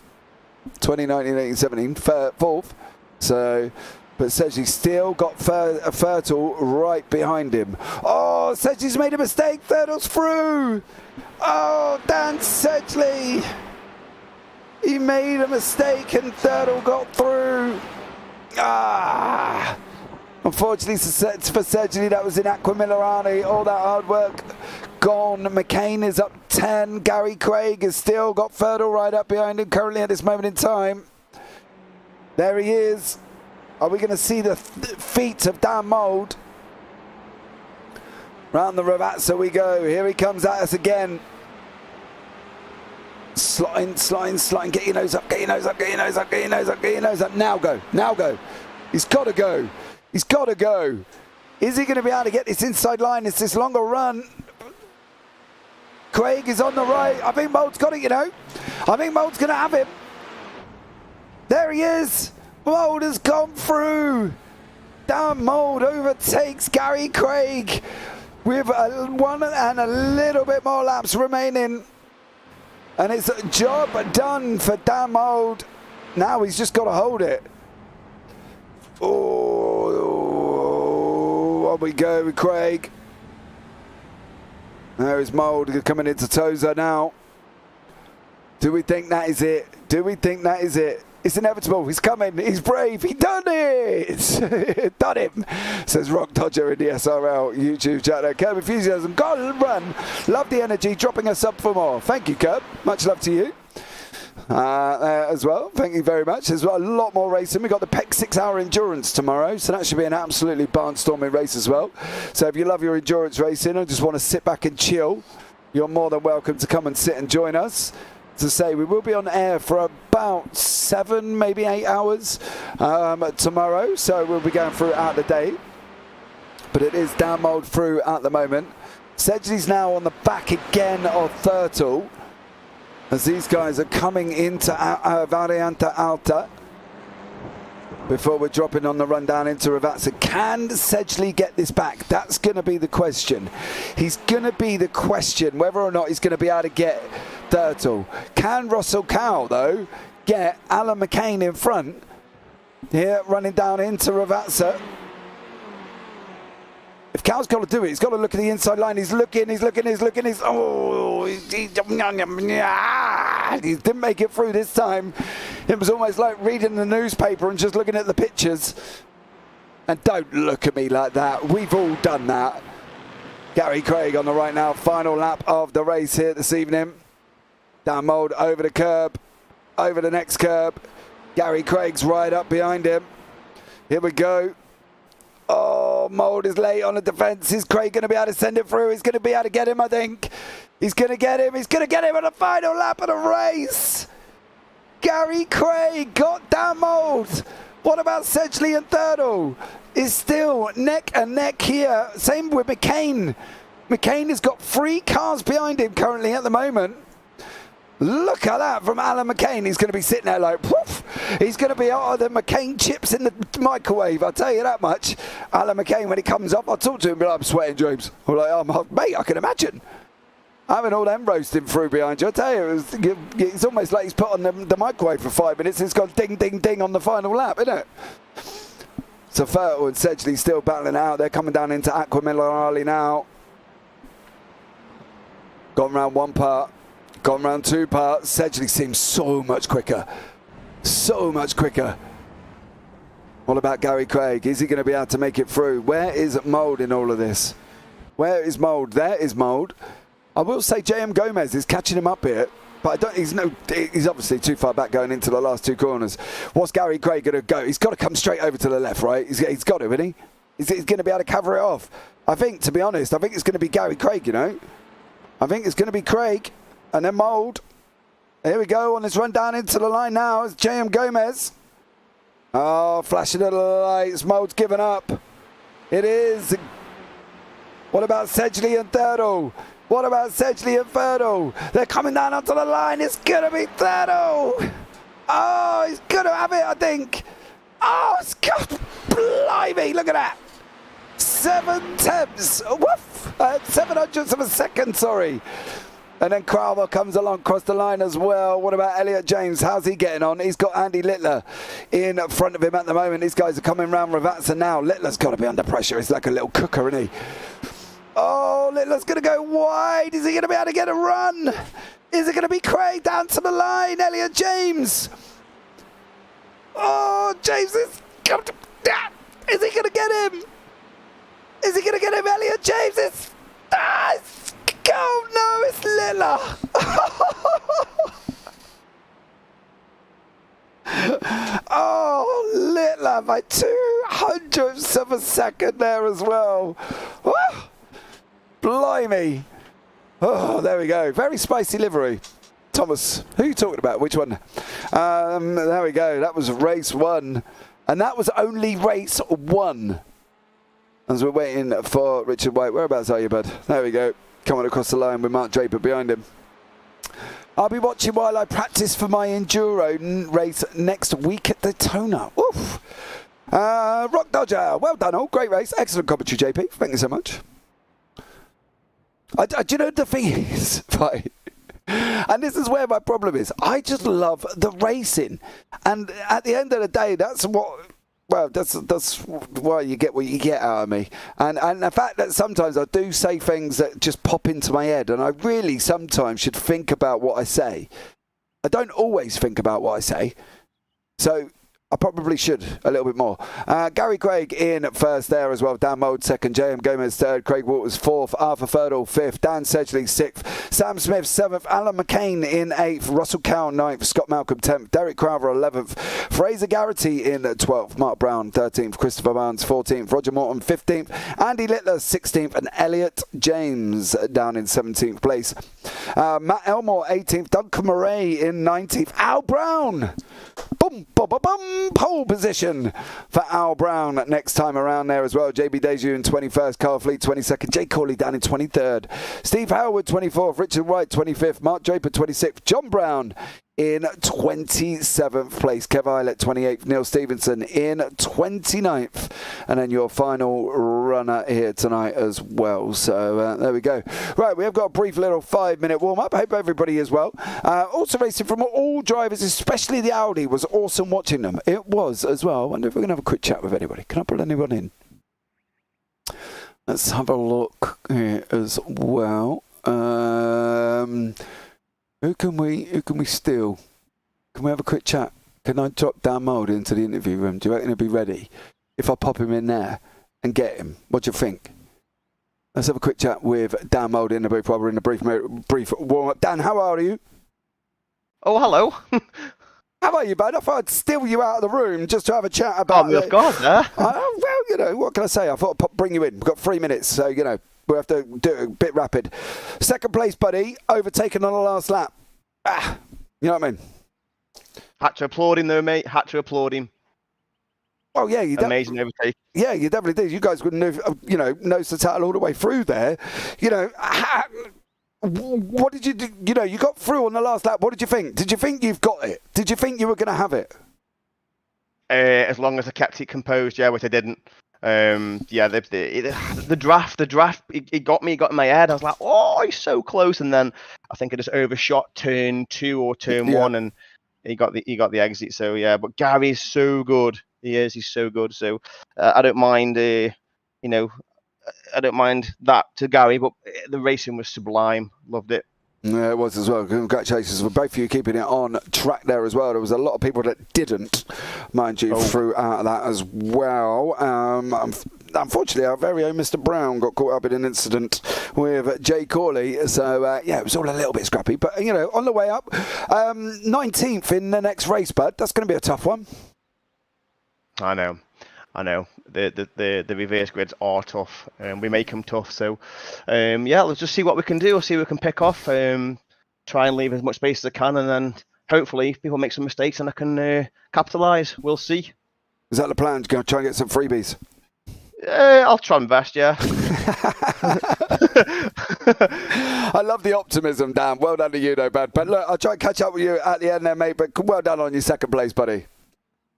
2019, 18, 17, 4th. So... But Sedgley still got Fertel right behind him. Oh, Sedgley's made a mistake. Fertel's through. Oh, Dan Sedgley. He made a mistake and Fertel got through. Ah. Unfortunately for Sedgley, that was in Aqua Millerani. All that hard work gone. McCain is up 10. Gary Craig has still got Fertel right up behind him currently at this moment in time. There he is. Are we going to see the feet of Dan Mould? Round the Ravazza we go. Here he comes at us again. Slotting. Get your nose up, get your nose up, get your nose up, get your nose up, get your nose up. Now go. He's got to go. He's got to go. Is he going to be able to get this inside line? It's this longer run. Craig is on the right. I think Mould's got it, you know. I think Mould's going to have him. There he is. Mould has gone through. Dan Mould overtakes Gary Craig with 1 and a little bit more laps remaining. And it's a job done for Dan Mould. Now he's just got to hold it. Oh, on we go with Craig. There is Mould coming into Tozer now. Do we think that is it? Do we think that is it? It's inevitable. He's coming. He's brave. He done it. Done him. Says Rock Dodger in the SRL YouTube chat there. Curb Enthusiasm. Golden run. Love the energy. Dropping us up for more. Thank you, Curb. Much love to you. As well. Thank you very much. There's a lot more racing. We've got the PEC 6-hour endurance tomorrow, so that should be an absolutely barnstorming race as well. So if you love your endurance racing and just want to sit back and chill, you're more than welcome to come and sit and join us. To say we will be on air for about 7, maybe 8 hours tomorrow, so we'll be going throughout the day. But it is Dan Mould through at the moment. Sedgley's now on the back again of Thurtle, as these guys are coming into Variante Alta before we're dropping on the run down into Ravazza. Can Sedgley get this back? That's going to be the question. He's going to be the question whether or not he's going to be able to get Thurtle. Can Russell Cowell, though, get Alan McCain in front here, running down into Ravazza? If Cowell's got to do it, he's got to look at the inside line. He's looking. He didn't make it through this time. It was almost like reading the newspaper and just looking at the pictures. And don't look at me like that. We've all done that. Gary Craig on the right now. Final lap of the race here this evening. Dan Mould over the curb, over the next curb. Gary Craig's right up behind him. Here we go. Oh, Mould is late on the defence. Is Craig going to be able to send it through? He's going to be able to get him, I think. He's going to get him. He's going to get him on the final lap of the race. Gary Craig got Dan Mould. What about Sedgley and Thurtle? Is still neck and neck here. Same with McCain. McCain has got 3 cars behind him currently at the moment. Look at that from Alan McCain. He's going to be sitting there like, poof. He's going to be out of the McCain chips in the microwave. I'll tell you that much. Alan McCain, when he comes up, I'll talk to him and be like, I'm sweating, James. I'm like, oh, mate, I can imagine. Having all them roasting through behind you. I tell you, it's almost like he's put on the microwave for 5 minutes. It's gone ding, ding, ding on the final lap, isn't it? So Thurtle and Sedgley still battling out. They're coming down into Aqua Minerale now. Gone round 1 part. Gone round 2 parts. Sedgley seems so much quicker. So much quicker. What about Gary Craig? Is he going to be able to make it through? Where is Mould in all of this? Where is Mould? There is Mould. I will say JM Gomez is catching him up here, but he's obviously too far back going into the last 2 corners. What's Gary Craig going to go? He's got to come straight over to the left, right? He's got to, isn't he? He's going to be able to cover it off. I think, to be honest, I think it's going to be Gary Craig, you know? I think it's going to be Craig. And then Mould. Here we go on this run down into the line now. It's JM Gomez. Oh, flashing the lights. Mould's given up. It is. What about Sedgley and Thurtle? What about Sedgley and Thurtle? They're coming down onto the line. It's going to be Thurtle. Oh, he's going to have it, I think. Oh, it's got blimey. Look at that. 7 tenths. Woof. 700ths of a second, sorry. And then Crowell comes along across the line as well. What about Elliot James? How's he getting on? He's got Andy Littler in front of him at the moment. These guys are coming round Ravazza now. Littler's got to be under pressure. He's like a little cooker, isn't he? Oh, Littler's going to go wide. Is he going to be able to get a run? Is it going to be Craig down to the line? Elliot James. Oh, James is... Is he going to get him? Is he going to get him? Elliot James is... Oh no, it's Littler. Oh, Littler by 200ths of a second there as well. Woo! Blimey. Oh, there we go. Very spicy livery. Thomas, who are you talking about? Which one? There we go. That was race 1. And that was only race 1. As we're waiting for Richard White. Whereabouts are you, bud? There we go. Coming across the line with Mark Draper behind him. I'll be watching while I practice for my enduro race next week at Daytona. Oof. Rock Dodger, well done all. Great race. Excellent commentary, JP. Thank you so much. Do you know the thing is, right? And this is where my problem is. I just love the racing. And at the end of the day, that's why you get what you get out of me. And the fact that sometimes I do say things that just pop into my head, and I really sometimes should think about what I say. I don't always think about what I say. So I probably should a little bit more. Gary Craig in first there as well. Dan Mould second. J.M. Gomez third. Craig Waters fourth. Arthur Ferdle fifth. Dan Sedgley sixth. Sam Smith seventh. Alan McCain in eighth. Russell Cowan ninth. Scott Malcolm 10th. Derek Crowther 11th. Fraser Garrity in 12th. Mark Brown 13th. Christopher Barnes 14th. Roger Morton 15th. Andy Littler 16th. And Elliot James down in 17th place. Matt Elmore 18th. Duncan Murray in 19th. Al Brown. Boom, boom, boom, boom. Pole position for Al Brown next time around there as well. JB Deju in 21st, Carl Fleet 22nd, Jay Corley down in 23rd, Steve Howard 24th, Richard Wright 25th, Mark Draper 26th, John Brown in 27th place, Kev Eilert 28th, Neil Stevenson in 29th, and then your final runner here tonight as well. So there we go. Right, we have got a brief little 5-minute warm-up. I hope everybody is well. Also racing from all drivers, especially the Audi, was awesome watching them. It was as well. I wonder if we're going to have a quick chat with anybody. Can I put anyone in? Let's have a look here as well. Who can we steal? Can we have a quick chat? Can I drop Dan Mould into the interview room? Do you reckon he'll be ready if I pop him in there and get him? What do you think? Let's have a quick chat with Dan Mould in the booth while we're in the brief warm-up. Dan, how are you? Oh, hello. How are you, bud? I thought I'd steal you out of the room just to have a chat about... Oh, of course, huh? Well, you know, what can I say? I thought I'd bring you in. We've got 3 minutes, so, you know, we'll have to do it a bit rapid. Second place, buddy, overtaken on the last lap. You know what I mean? Had to applaud him, though, mate. Had to applaud him. Oh, yeah. Amazing overtake. Yeah, you definitely did. You guys would nose the title all the way through there. You know, what did you do? You know, you got through on the last lap. What did you think? Did you think you've got it? Did you think you were going to have it? As long as I kept it composed, yeah, which I didn't. Yeah, the draft, it got me, it got in my head. I was like, oh, he's so close. And then I think I just overshot turn 2 or turn 1, and he got the exit. So yeah, but Gary's so good. He's so good. So I don't mind, I don't mind that to Gary, but the racing was sublime. Loved it. Yeah, it was as well. Congratulations for both of you keeping it on track there as well. There was a lot of people that didn't, mind you, throughout that as well. Unfortunately, our very own Mr. Brown got caught up in an incident with Jay Corley. So, yeah, it was all a little bit scrappy. But, you know, on the way up, 19th in the next race, bud. That's going to be a tough one. I know. The reverse grids are tough, and we make them tough. So, yeah, let's just see what we can do. See what we can pick off. Try and leave as much space as I can, and then hopefully people make some mistakes and I can capitalise. We'll see. Is that the plan? To go try and get some freebies? I'll try my best, yeah. I love the optimism, Dan. Well done to you, though, bud. But look, I'll try and catch up with you at the end there, mate. But well done on your second place, buddy.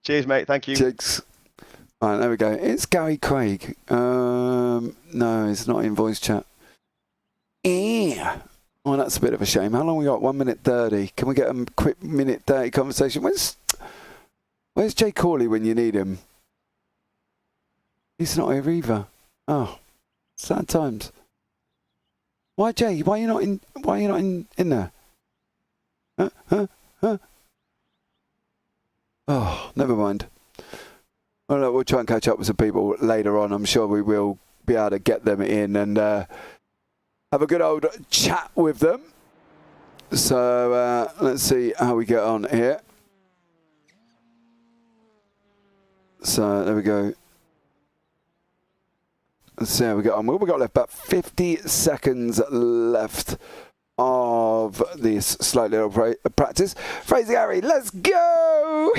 Cheers, mate. Thank you. Cheers. All right, there we go. It's Gary Craig. No, it's not in voice chat. Yeah. Oh, that's a bit of a shame. How long we got? 1 minute 30. Can we get a quick minute 30 conversation? Where's Jay Corley when you need him? He's not here either. Oh, sad times. Why, Jay? Why are you not in there? Huh? Oh, never mind. Well, look, we'll try and catch up with some people later on. I'm sure we will be able to get them in and have a good old chat with them. So let's see how we get on here. So there we go. Let's see how we get on. Well, we got left about 50 seconds left of this slight little practice. Fraser Gary, let's go!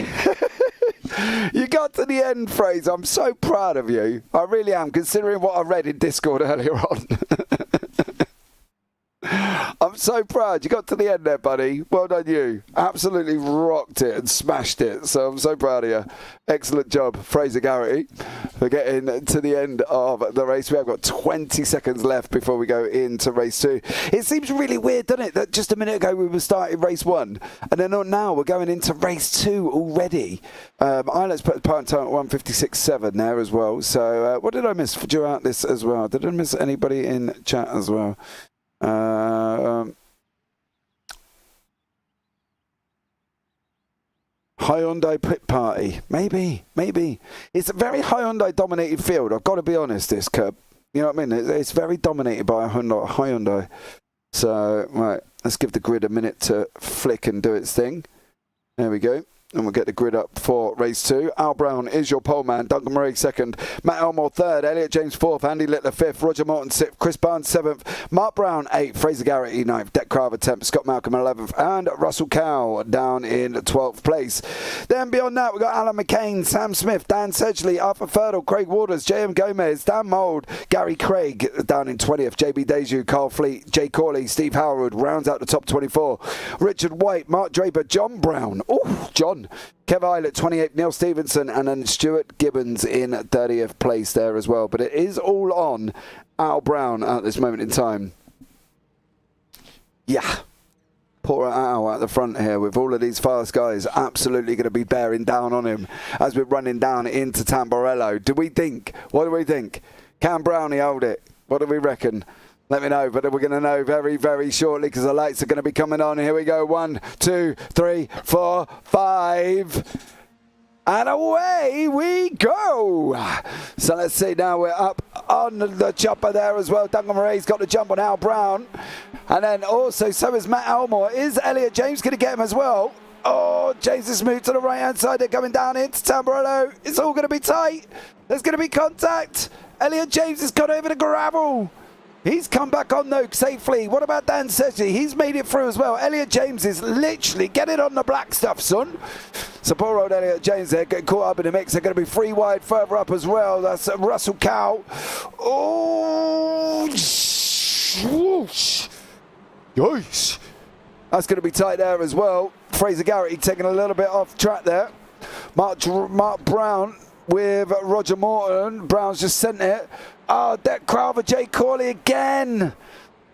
You got to the end, Fraser. I'm so proud of you. I really am, considering what I read in Discord earlier on. I'm so proud. You got to the end there, buddy. Well done, you. Absolutely rocked it and smashed it. So I'm so proud of you. Excellent job, Fraser Garrity, for getting to the end of the race. We have got 20 seconds left before we go into race 2. It seems really weird, doesn't it, that just a minute ago we were starting race 1, and then now we're going into race 2 already. Let's put the part time at 1:56.7 there as well. So what did I miss throughout this as well? Did I miss anybody in chat as well? Hyundai pit party, maybe. It's a very Hyundai dominated field. I've got to be honest, this Curb. You know what I mean? It's very dominated by Hyundai. So right, let's give the grid a minute to flick and do its thing. There we go. And we'll get the grid up for race 2. Al Brown is your pole man. Duncan Murray 2nd. Matt Elmore 3rd. Elliot James 4th. Andy Littler 5th. Roger Morton 6th. Chris Barnes 7th. Mark Brown 8th. Fraser Garrity 9th. Deck Carver 10th. Scott Malcolm 11th. And Russell Cow down in 12th place. Then beyond that, we've got Alan McCain, Sam Smith, Dan Sedgley, Arthur Ferdle, Craig Waters, J.M. Gomez, Dan Mould, Gary Craig down in 20th. JB Deju, Carl Fleet, Jay Corley, Steve Howard rounds out the top 24. Richard White, Mark Draper, John Brown. Oh, John. Kev Eilert, 28th, Neil Stevenson, and then Stuart Gibbons in 30th place there as well. But it is all on Al Brown at this moment in time. Yeah. Poor Al at the front here with all of these fast guys absolutely going to be bearing down on him as we're running down into Tamburello. What do we think? Can Brownie hold it? What do we reckon? Let me know, but we're going to know very, very shortly because the lights are going to be coming on. Here we go. 1, 2, 3, 4, 5. And away we go. So let's see now. We're up on the chopper there as well. Duncan Murray's got the jump on Al Brown. And then also, so is Matt Elmore. Is Elliot James going to get him as well? Oh, James has moved to the right-hand side. They're coming down into Tamburello. It's all going to be tight. There's going to be contact. Elliot James has gone over the gravel. He's come back on though safely. What about Dan Sedgley? He's made it through as well. Elliot James is literally getting on the black stuff, son. So poor old Elliot James there getting caught up in the mix. They're going to be 3 wide further up as well. That's Russell Cow. Oh, whoosh. Yikes. That's going to be tight there as well. Fraser Garrity taking a little bit off track there. Mark Brown with Roger Morton. Brown's just sent it. Oh, Deck Crowther, Jay Corley again.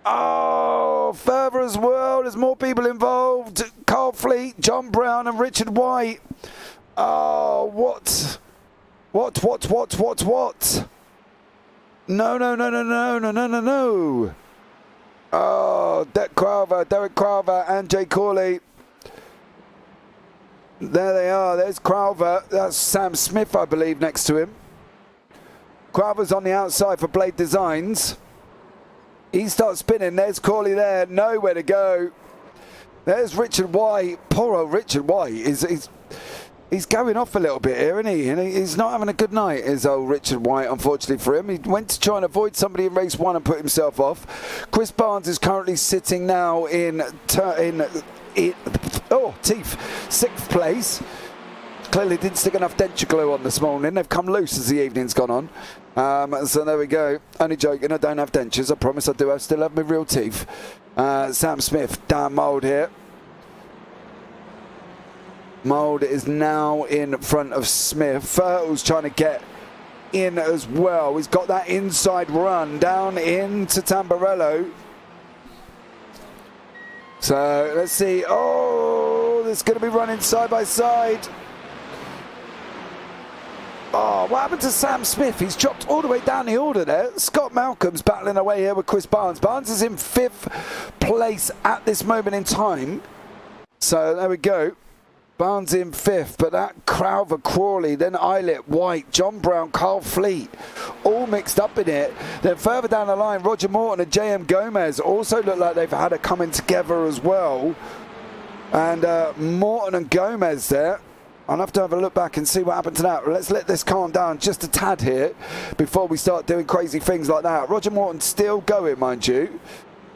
Oh, further as well. There's more people involved. Carl Fleet, John Brown and Richard White. Oh, what? No. Oh, Derek Crowther and Jay Corley. There they are. There's Crowther. That's Sam Smith, I believe, next to him. Crowther's on the outside for Blade Designs. He starts spinning. There's Corley there. Nowhere to go. There's Richard White. Poor old Richard White. He's going off a little bit here, isn't he? And he's not having a good night, is old Richard White, unfortunately for him. He went to try and avoid somebody in race 1 and put himself off. Chris Barnes is currently sitting now in 6th place. Clearly didn't stick enough denture glue on this morning. They've come loose as the evening's gone on. So there we go. Only joking, I don't have dentures. I promise I do. I still have my real teeth. Sam Smith, Dan Mould here. Mould is now in front of Smith. Fertle's trying to get in as well. He's got that inside run down into Tamburello. So let's see. Oh, there's going to be running side by side. Oh, what happened to Sam Smith? He's dropped all the way down the order there. Scott Malcolm's battling away here with Chris Barnes. Barnes is in 5th place at this moment in time. So there we go. Barnes in 5th, but that Crowther, Crawley, then Eilert, White, John Brown, Carl Fleet, all mixed up in it. Then further down the line, Roger Morton and J.M. Gomez also look like they've had a coming together as well. And Morton and Gomez there. I'll have to have a look back and see what happened to that. Let's let this calm down just a tad here before we start doing crazy things like that. Roger Morton's still going, mind you.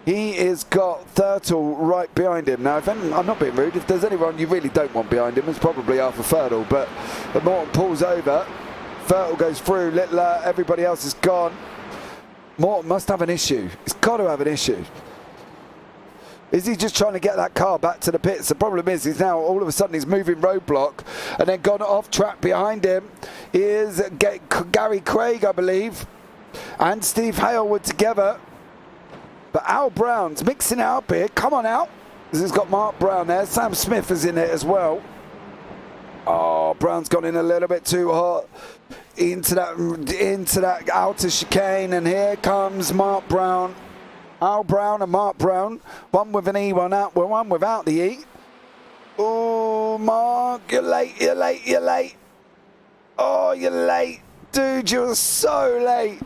He has got Thurtle right behind him. Now, I'm not being rude. If there's anyone you really don't want behind him, it's probably Arthur Ferdle. But Morton pulls over. Thurtle goes through. Littler, everybody else is gone. Morton must have an issue. He's got to have an issue. Is he just trying to get that car back to the pits? The problem is he's now all of a sudden he's moving roadblock and then gone off track behind him. Is Gary Craig, I believe, and Steve Hale were together. But Al Brown's mixing it up here. Come on out. This has got Mark Brown there. Sam Smith is in it as well. Oh, Brown's gone in a little bit too hot into that outer chicane, and here comes Mark Brown. Al Brown and Mark Brown. One with an E, one without the E. Oh, Mark, you're late, you're late, you're late. Oh, you're late. Dude, you're so late.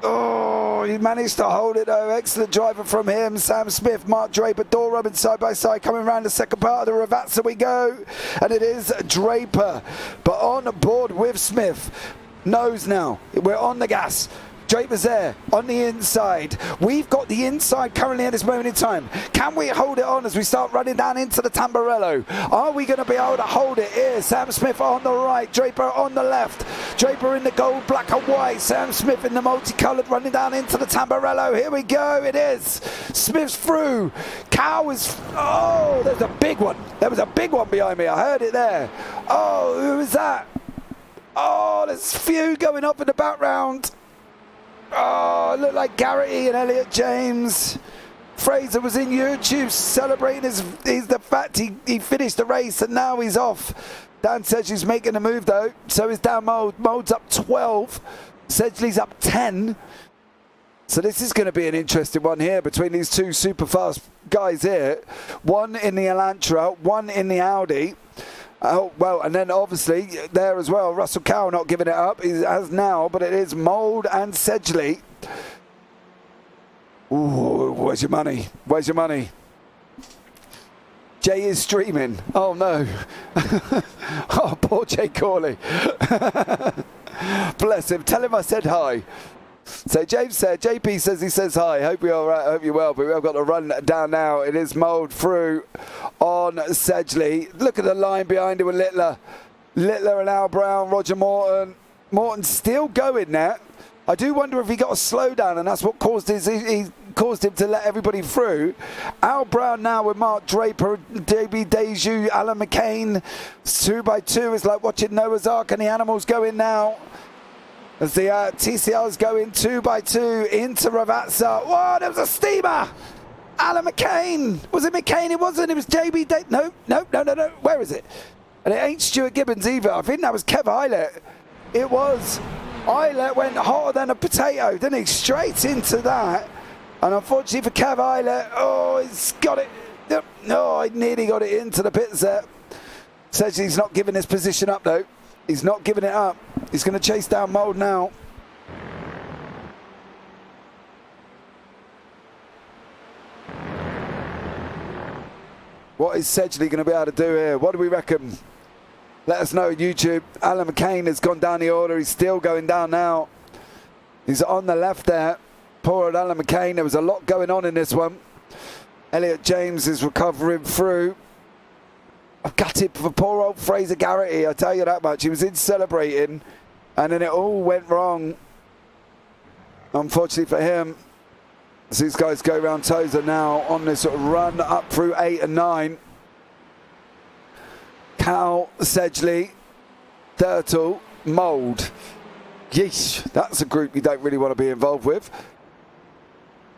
Oh, he managed to hold it though. Excellent driver from him. Sam Smith, Mark Draper, door rubbing side by side, coming around the second part of the Ravazza we go. And it is Draper, but on board with Smith. Nose now. We're on the gas. Draper's there on the inside. We've got the inside currently at this moment in time. Can we hold it on as we start running down into the Tamburello? Are we going to be able to hold it here? Sam Smith on the right, Draper on the left. Draper in the gold, black and white. Sam Smith in the multicoloured, running down into the Tamburello. Here we go, it is. Smith's through. Cow is, oh, there's a big one. There was a big one behind me. I heard it there. Oh, who is that? Oh, there's a few going up in the background. Oh, looked like Garrity and Elliot James. Fraser was in YouTube celebrating the fact he finished the race and now he's off. Dan Sedgley's making a move though. So is Dan Mould. Mould's up 12. Sedgley's up 10. So this is going to be an interesting one here between these two super fast guys here. One in the Elantra, one in the Audi. Oh, well, and then obviously there as well, Russell Cowell not giving it up. He has now, but it is Mould and Sedgley. Ooh, where's your money? Where's your money? Jay is streaming. Oh, no. Oh, poor Jay Corley. Bless him. Tell him I said hi. So James said, JP says he says hi. Hope you're all right. Hope you're well. But we've got to run down now. It is Mould through on Sedgley. Look at the line behind him with Littler. Littler and Al Brown, Roger Morton. Morton's still going there. I do wonder if he got a slowdown, and that's what caused he caused him to let everybody through. Al Brown now with Mark Draper, JB Deju, Alan McCain. 2x2 is like watching Noah's Ark, and the animals going now. As the TCRs go in 2x2 into Ravazza. Whoa, there was a steamer! Alan McCain! Was it McCain? It wasn't. It was JB Day. No. Where is it? And it ain't Stuart Gibbons either. I think that was Kev Eilert. It was. Eilert went hotter than a potato, didn't he? Straight into that. And unfortunately for Kev Eilert, oh, he's got it. No, he nearly got it into the pits there. Says he's not giving his position up though. He's not giving it up. He's going to chase down Mould now. What is Sedgley going to be able to do here? What do we reckon? Let us know on YouTube. Alan McCain has gone down the order. He's still going down now. He's on the left there. Poor old Alan McCain. There was a lot going on in this one. Elliot James is recovering through. I've gutted for poor old Fraser Garrity, I tell you that much. He was in celebrating, and then it all went wrong. Unfortunately for him, as these guys go around Tozer now on this sort of run up through 8 and 9. Cal, Sedgley, Turtle, Mould. Yeesh, that's a group you don't really want to be involved with.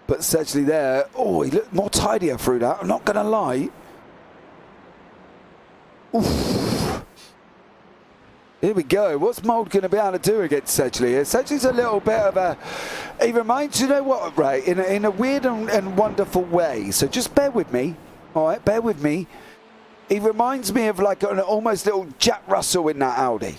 But Sedgley there, oh, he looked more tidier through that, I'm not going to lie. Oof. Here we go. What's Mould going to be able to do against Sedgley here? Sedgley's a little bit of a... He reminds, you know what, Ray? In a weird and wonderful way. So just bear with me. All right, bear with me. He reminds me of like an almost little Jack Russell in that Audi.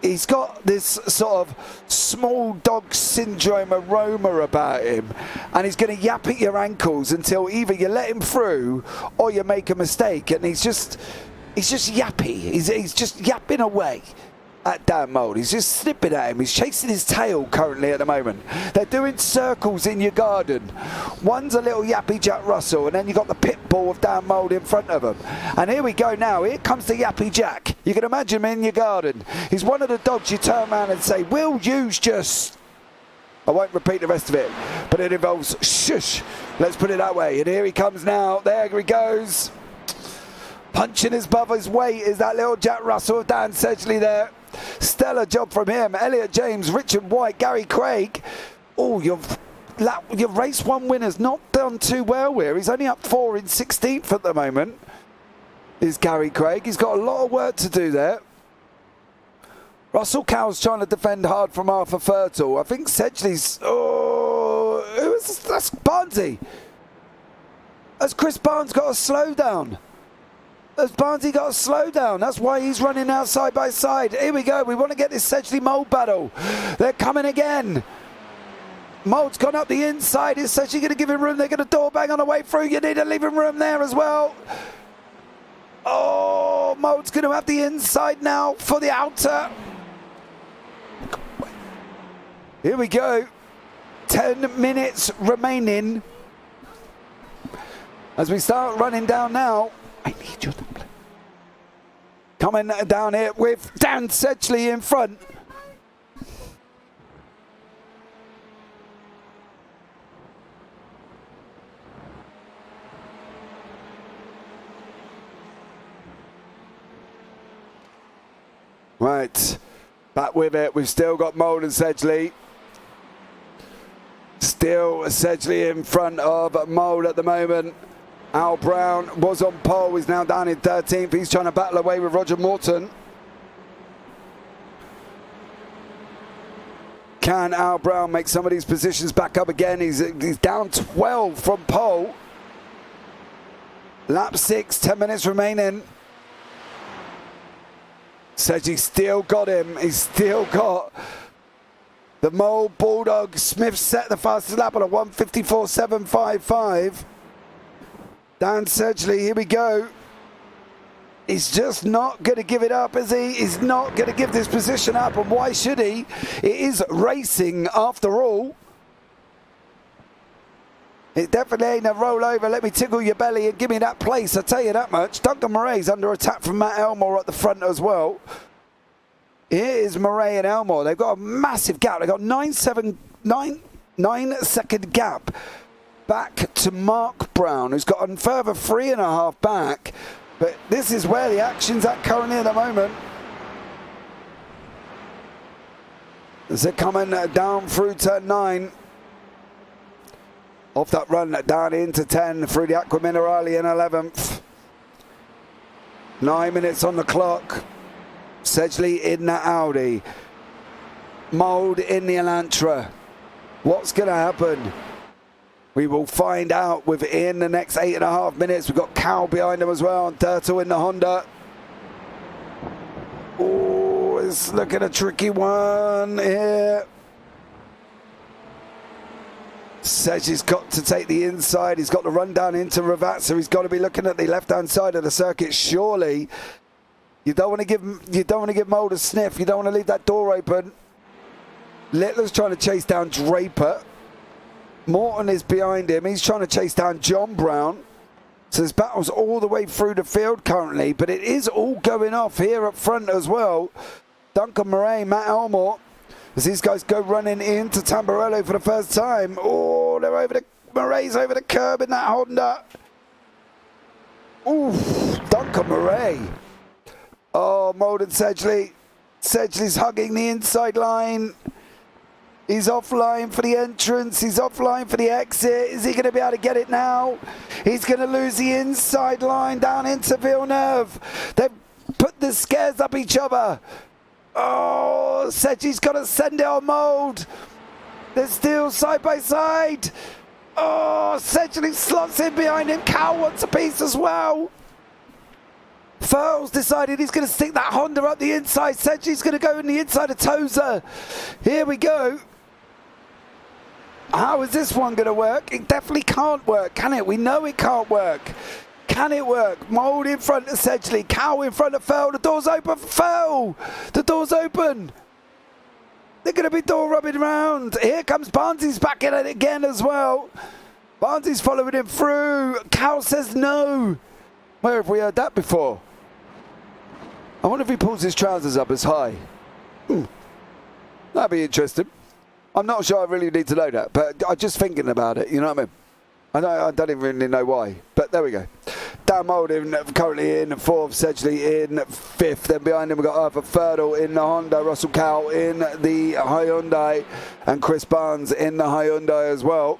He's got this sort of small dog syndrome aroma about him, and he's going to yap at your ankles until either you let him through or you make a mistake. And he's just yappy. He's just yapping away at Dan Mould. He's just snipping at him. He's chasing his tail currently at the moment. They're doing circles in your garden. One's a little yappy Jack Russell, and then you've got the pit bull of Dan Mould in front of him. And here we go now. Here comes the yappy Jack. You can imagine him in your garden. He's one of the dogs you turn around and say, will you just... I won't repeat the rest of it, but it involves shush. Let's put it that way. And here he comes now. There he goes. Punching his above his weight is that little Jack Russell, Dan Sedgley there. Stellar job from him. Elliot James, Richard White, Gary Craig. Oh, your race one winner's not done too well here. He's only up 4 in 16th at the moment. Is Gary Craig. He's got a lot of work to do there. Russell Cow's trying to defend hard from Arthur Fertile. I think Sedgley's... Oh, who is this? That's Barnesy. Has Chris Barnes got a slow down? Has Barnesy got a slow down? That's why he's running now side by side. Here we go. We want to get this Sedgley Mould battle. They're coming again. Mould's gone up the inside. Is Sedgley going to give him room? They're going to door bang on the way through. You need to leave him room there as well. Oh, Mould's going to have the inside now for the outer. Here we go. 10 minutes remaining. As we start running down now. I need you to play. Coming down here with Dan Sedgley in front. Right, back with it. We've still got Mould and Sedgley. Still Sedgley in front of Mould at the moment. Al Brown was on pole. He's now down in 13th. He's trying to battle away with Roger Morton. Can Al Brown make some of these positions back up again? He's down 12 from pole. Lap 6, 10 minutes remaining. Sedgley still got him. He's still got the Mould Bulldog. Smith set the fastest lap on a 1:54.755. Dan Sedgley, here we go. He's just not going to give it up, is he? He's not going to give this position up, and why should he? It is racing after all. It definitely ain't a rollover. Let me tickle your belly and give me that place. I'll tell you that much. Duncan Murray's under attack from Matt Elmore at the front as well. Here is Murray and Elmore. They've got a massive gap. They've got 9 second gap back to Mark Brown, who's got a further 3.5 back. But this is where the action's at currently at the moment. As they're coming down through turn 9. Off that run down into 10 through the Aqua Minerale in 11th. 9 minutes on the clock. Sedgley in the Audi. Mould in the Elantra. What's going to happen? We will find out within the next 8.5 minutes. We've got Cow behind him as well, and Turtle in the Honda. Oh, it's looking a tricky one here. Sedgley's got to take the inside. He's got to run down into Ravazza. He's got to be looking at the left-hand side of the circuit. Surely, you don't want to give Mould a sniff. You don't want to leave that door open. Littler's trying to chase down Draper. Morton is behind him. He's trying to chase down John Brown. So this battle's all the way through the field currently, but it is all going off here up front as well. Duncan Murray, Matt Elmore. As these guys go running into Tamburello for the first time. Oh, they're over Murray's over the curb in that Honda. Oof, Duncan Murray. Oh, Mould and Sedgley. Sedgley's hugging the inside line. He's offline for the entrance. He's offline for the exit. Is he going to be able to get it now? He's going to lose the inside line down into Villeneuve. They've put the scares up each other. Oh, Sedgley's got to send it on Mould. They're still side by side. Oh, Sedgley slots in behind him. Cow wants a piece as well. Furl's decided he's going to stick that Honda up the inside. Sedgley's going to go in the inside of Tozer. Here we go. How is this one going to work? It definitely can't work, can it? We know it can't work. Can it work? Mould in front of Sedgley. Cow in front of Furl. The door's open for Furl. The door's open. They're going to be door rubbing around. Here comes Barnesy's back in it again as well. Barnesy's following him through. Cow says no. Where have we heard that before? I wonder if he pulls his trousers up as high. That'd be interesting. I'm not sure I really need to know that, but I'm just thinking about it, you know what I mean? I don't even really know why, but there we go. Dan Mould currently in fourth, Sedgley in fifth. Then behind him we've got Arthur Ferdle in the Honda, Russell Cowell in the Hyundai, and Chris Barnes in the Hyundai as well.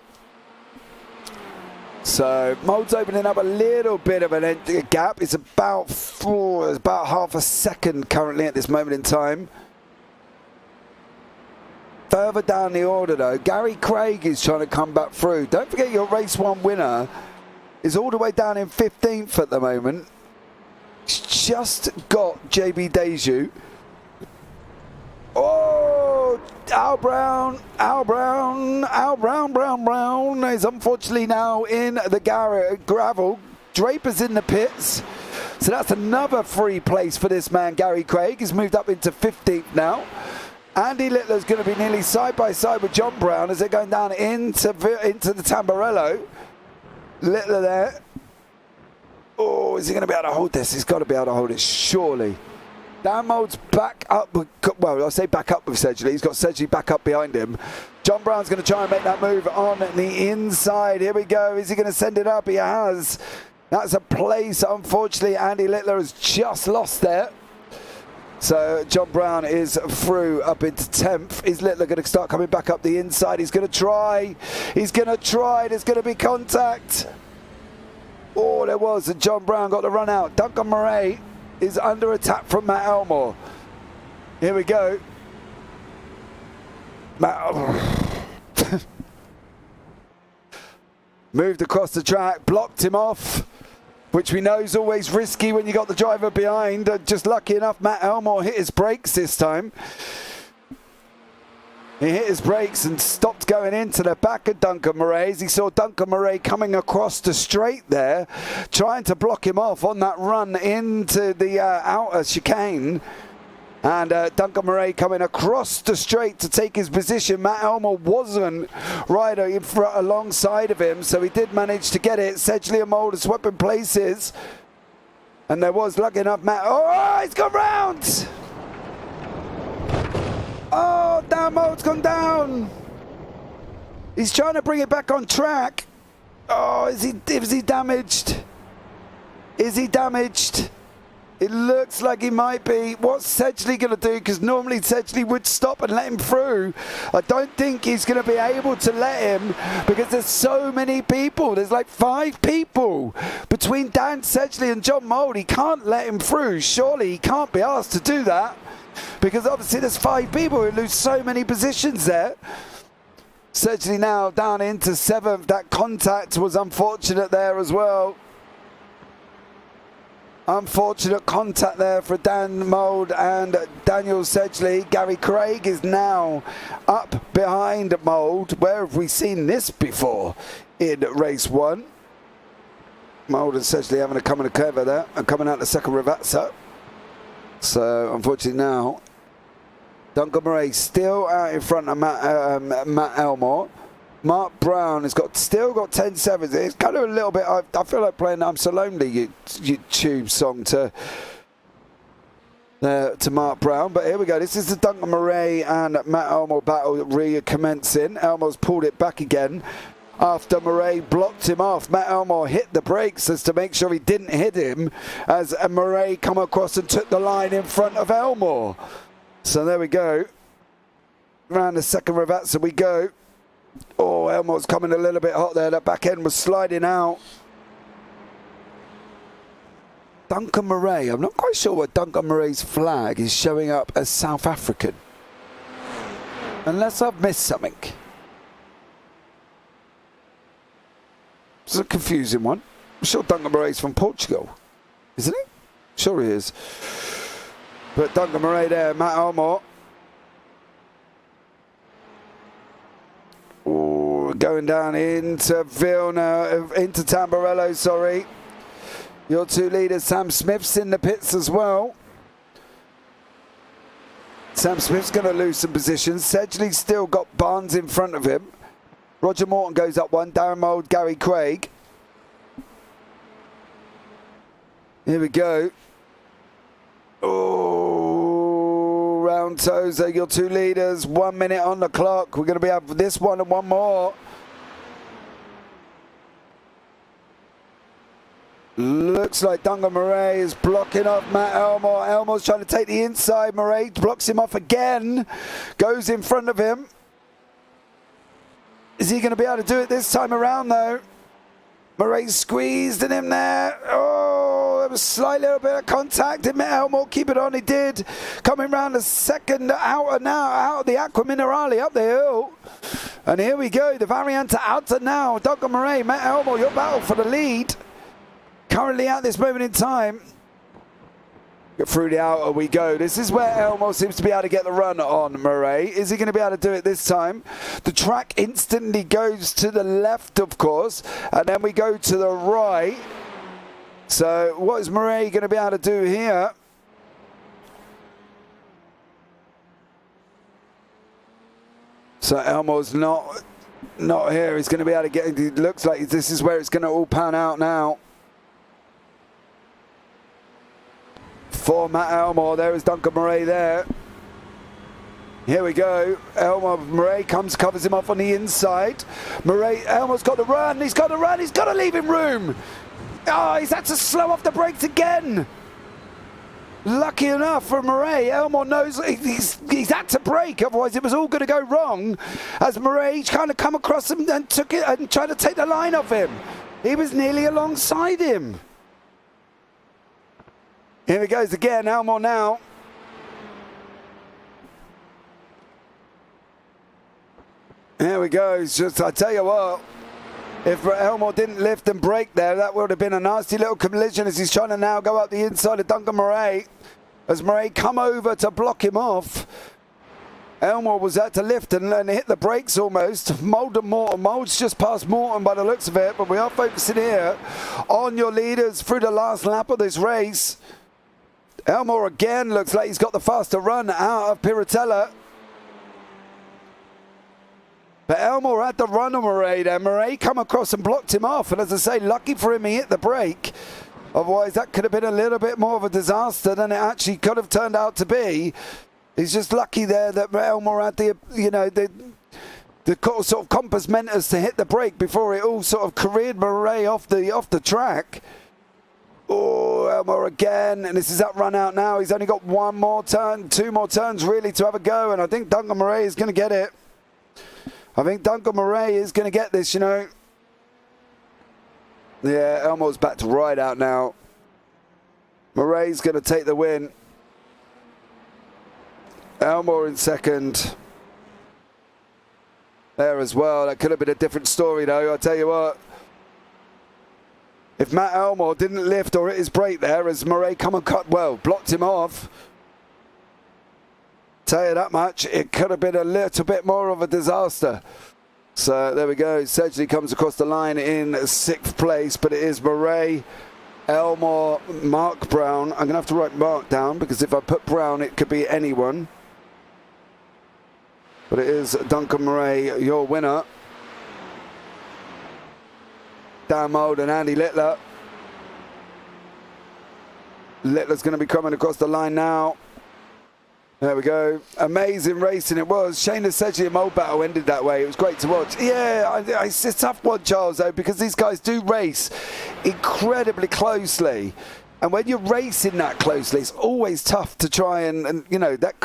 So Mould's opening up a little bit of a gap. It's about half a second currently at this moment in time. Further down the order though, Gary Craig is trying to come back through. Don't forget your race 1 winner is all the way down in 15th at the moment. He's just got JB Deju. Oh, Al Brown is unfortunately now in the gravel. Draper's in the pits. So that's another free place for this man, Gary Craig. He's moved up into 15th now. Andy Littler's going to be nearly side by side with John Brown as they're going down into the Tamburello. Littler there. Oh, is he going to be able to hold this? He's got to be able to hold it, surely. Dan Mould's back up. Well, I'll say back up with Sedgley. He's got Sedgley back up behind him. John Brown's going to try and make that move on the inside. Here we go. Is he going to send it up? He has. That's a place. Unfortunately, Andy Littler has just lost there. So John Brown is through up into 10th. Is Littler going to start coming back up the inside? He's going to try. He's going to try. There's going to be contact. Oh, there was. And John Brown got the run out. Duncan Murray is under attack from Matt Elmore. Here we go. Matt moved across the track, blocked him off, which we know is always risky when you got the driver behind. Just lucky enough, Matt Elmore hit his brakes this time. He hit his brakes and stopped going into the back of Duncan Murray. He saw Duncan Murray coming across the straight there, trying to block him off on that run into the outer chicane. And Duncan Murray coming across the straight to take his position. Matt Elmore wasn't right in front alongside of him, so he did manage to get it. Sedgley and Mould are swapping places. And there was, lucky enough, Matt. Oh, he's gone round! Oh, Dan Mould's gone down. He's trying to bring it back on track. Oh, is he damaged? Is he damaged? It looks like he might be. What's Sedgley going to do? Because normally Sedgley would stop and let him through. I don't think he's going to be able to let him because there's so many people. There's like 5 people between Dan Sedgley and John Mould. He can't let him through. Surely he can't be asked to do that because obviously there's 5 people who lose so many positions there. Sedgley now down into 7th. That contact was unfortunate there as well. Unfortunate contact there for Dan Mould and Daniel Sedgley. Gary Craig is now up behind Mould. Where have we seen this before in race 1? Mould and Sedgley having a coming a curve there and coming out the second Ravazza. So unfortunately now, Duncan Murray still out in front of Matt Elmore. Mark Brown has still got 10-7. It's kind of a little bit. I feel like playing "I'm So Lonely" YouTube song to Mark Brown. But here we go. This is the Duncan Murray and Matt Elmore battle recommencing. Elmore's pulled it back again after Murray blocked him off. Matt Elmore hit the brakes as to make sure he didn't hit him as Murray come across and took the line in front of Elmore. So there we go. Round the second Ravazza we go. Oh, Elmore's coming a little bit hot there. That back end was sliding out. Duncan Murray. I'm not quite sure what Duncan Murray's flag is showing up as South African. Unless I've missed something. It's a confusing one. I'm sure Duncan Murray's from Portugal. Isn't he? Sure he is. But Duncan Murray there, Matt Elmore. Going down into into Tamburello, sorry. Your 2 leaders, Sam Smith's in the pits as well. Sam Smith's going to lose some positions. Sedgley's still got Barnes in front of him. Roger Morton goes up 1, Darren Mould, Gary Craig. Here we go. Oh, round. Those are your two leaders. 1 minute on the clock. We're going to have this one and one more. Looks like Duncan Murray is blocking off Matt Elmore. Elmore's trying to take the inside. Murray blocks him off again. Goes in front of him. Is he going to be able to do it this time around, though? Murray squeezed in him there. Oh, there was a slight little bit of contact. Did Matt Elmore keep it on? He did. Coming round the second outer now, out of the Aqua Minerale up the hill. And here we go. The variant outer now. Duncan Murray, Matt Elmore, your battle for the lead. Currently at this moment in time. Through the outer we go. This is where Elmore seems to be able to get the run on Murray. Is he going to be able to do it this time? The track instantly goes to the left, of course, and then we go to the right. So what is Murray going to be able to do here? So Elmore's not here. He's going to be able to get. It looks like this is where it's going to all pan out now. For Matt Elmore, there is Duncan Murray there. Here we go. Murray comes, covers him off on the inside. Elmore's got the run. He's got the run. He's got to leave him room. Oh, he's had to slow off the brakes again. Lucky enough for Murray. Elmore knows he's had to brake, otherwise it was all going to go wrong. As Murray kind of come across him and took it and tried to take the line off him. He was nearly alongside him. Here he goes again, Elmore now. Here we go. It's just, I tell you what, if Elmore didn't lift and brake there, that would have been a nasty little collision as he's trying to now go up the inside of Duncan Murray. As Murray come over to block him off. Elmore was had to lift and hit the brakes almost. Mould's just past Morton by the looks of it, but we are focusing here on your leaders through the last lap of this race. Elmore again looks like he's got the faster run out of Piratella. But Elmore had the run on Murray there. Murray come across and blocked him off. And as I say, lucky for him, he hit the brake. Otherwise, that could have been a little bit more of a disaster than it actually could have turned out to be. He's just lucky there that Elmore had the sort of compass mentis to hit the brake before it all sort of careered Murray off the track. Oh, Elmore again, and this is that run out now. He's only got one more turn, two more turns really to have a go, and I think Duncan Murray is going to get it. I think Duncan Murray is going to get this, you know. Yeah, Elmore's back to ride out now. Murray's going to take the win. Elmore in second. There as well. That could have been a different story, though. I'll tell you what. If Matt Elmore didn't lift or hit his brake there as Murray come and blocked him off. Tell you that much, it could have been a little bit more of a disaster. So there we go. Sedgley comes across the line in 6th place, but it is Murray, Elmore, Mark Brown. I'm going to have to write Mark down because if I put Brown, it could be anyone. But it is Duncan Murray, your winner. Dan Mould and Andy Littler. Littler's going to be coming across the line now. There we go. Amazing racing it was. Shane and Sedgley Mould battle ended that way. It was great to watch. Yeah, it's a tough one, Charles, though, because these guys do race incredibly closely. And when you're racing that closely, it's always tough to try and you know, that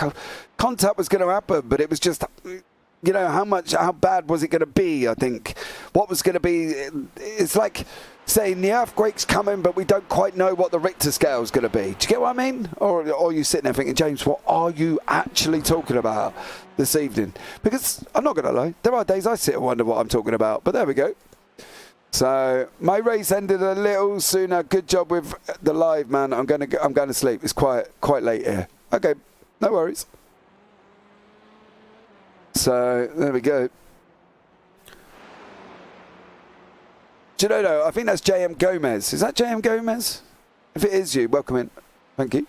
contact was going to happen, but it was just, you know, how bad was it going to be, I think. What was going to be, it's like saying the earthquake's coming, but we don't quite know what the Richter scale is going to be. Do you get what I mean? Or are you sitting there thinking, James, what are you actually talking about this evening? Because I'm not going to lie, there are days I sit and wonder what I'm talking about, but there we go. So my race ended a little sooner. Good job with the live, man. I'm going to sleep. It's quite late here. Okay, no worries. So there we go. Do you know, though, I think that's JM Gomez. Is that JM Gomez? If it is you, welcome in. Thank you.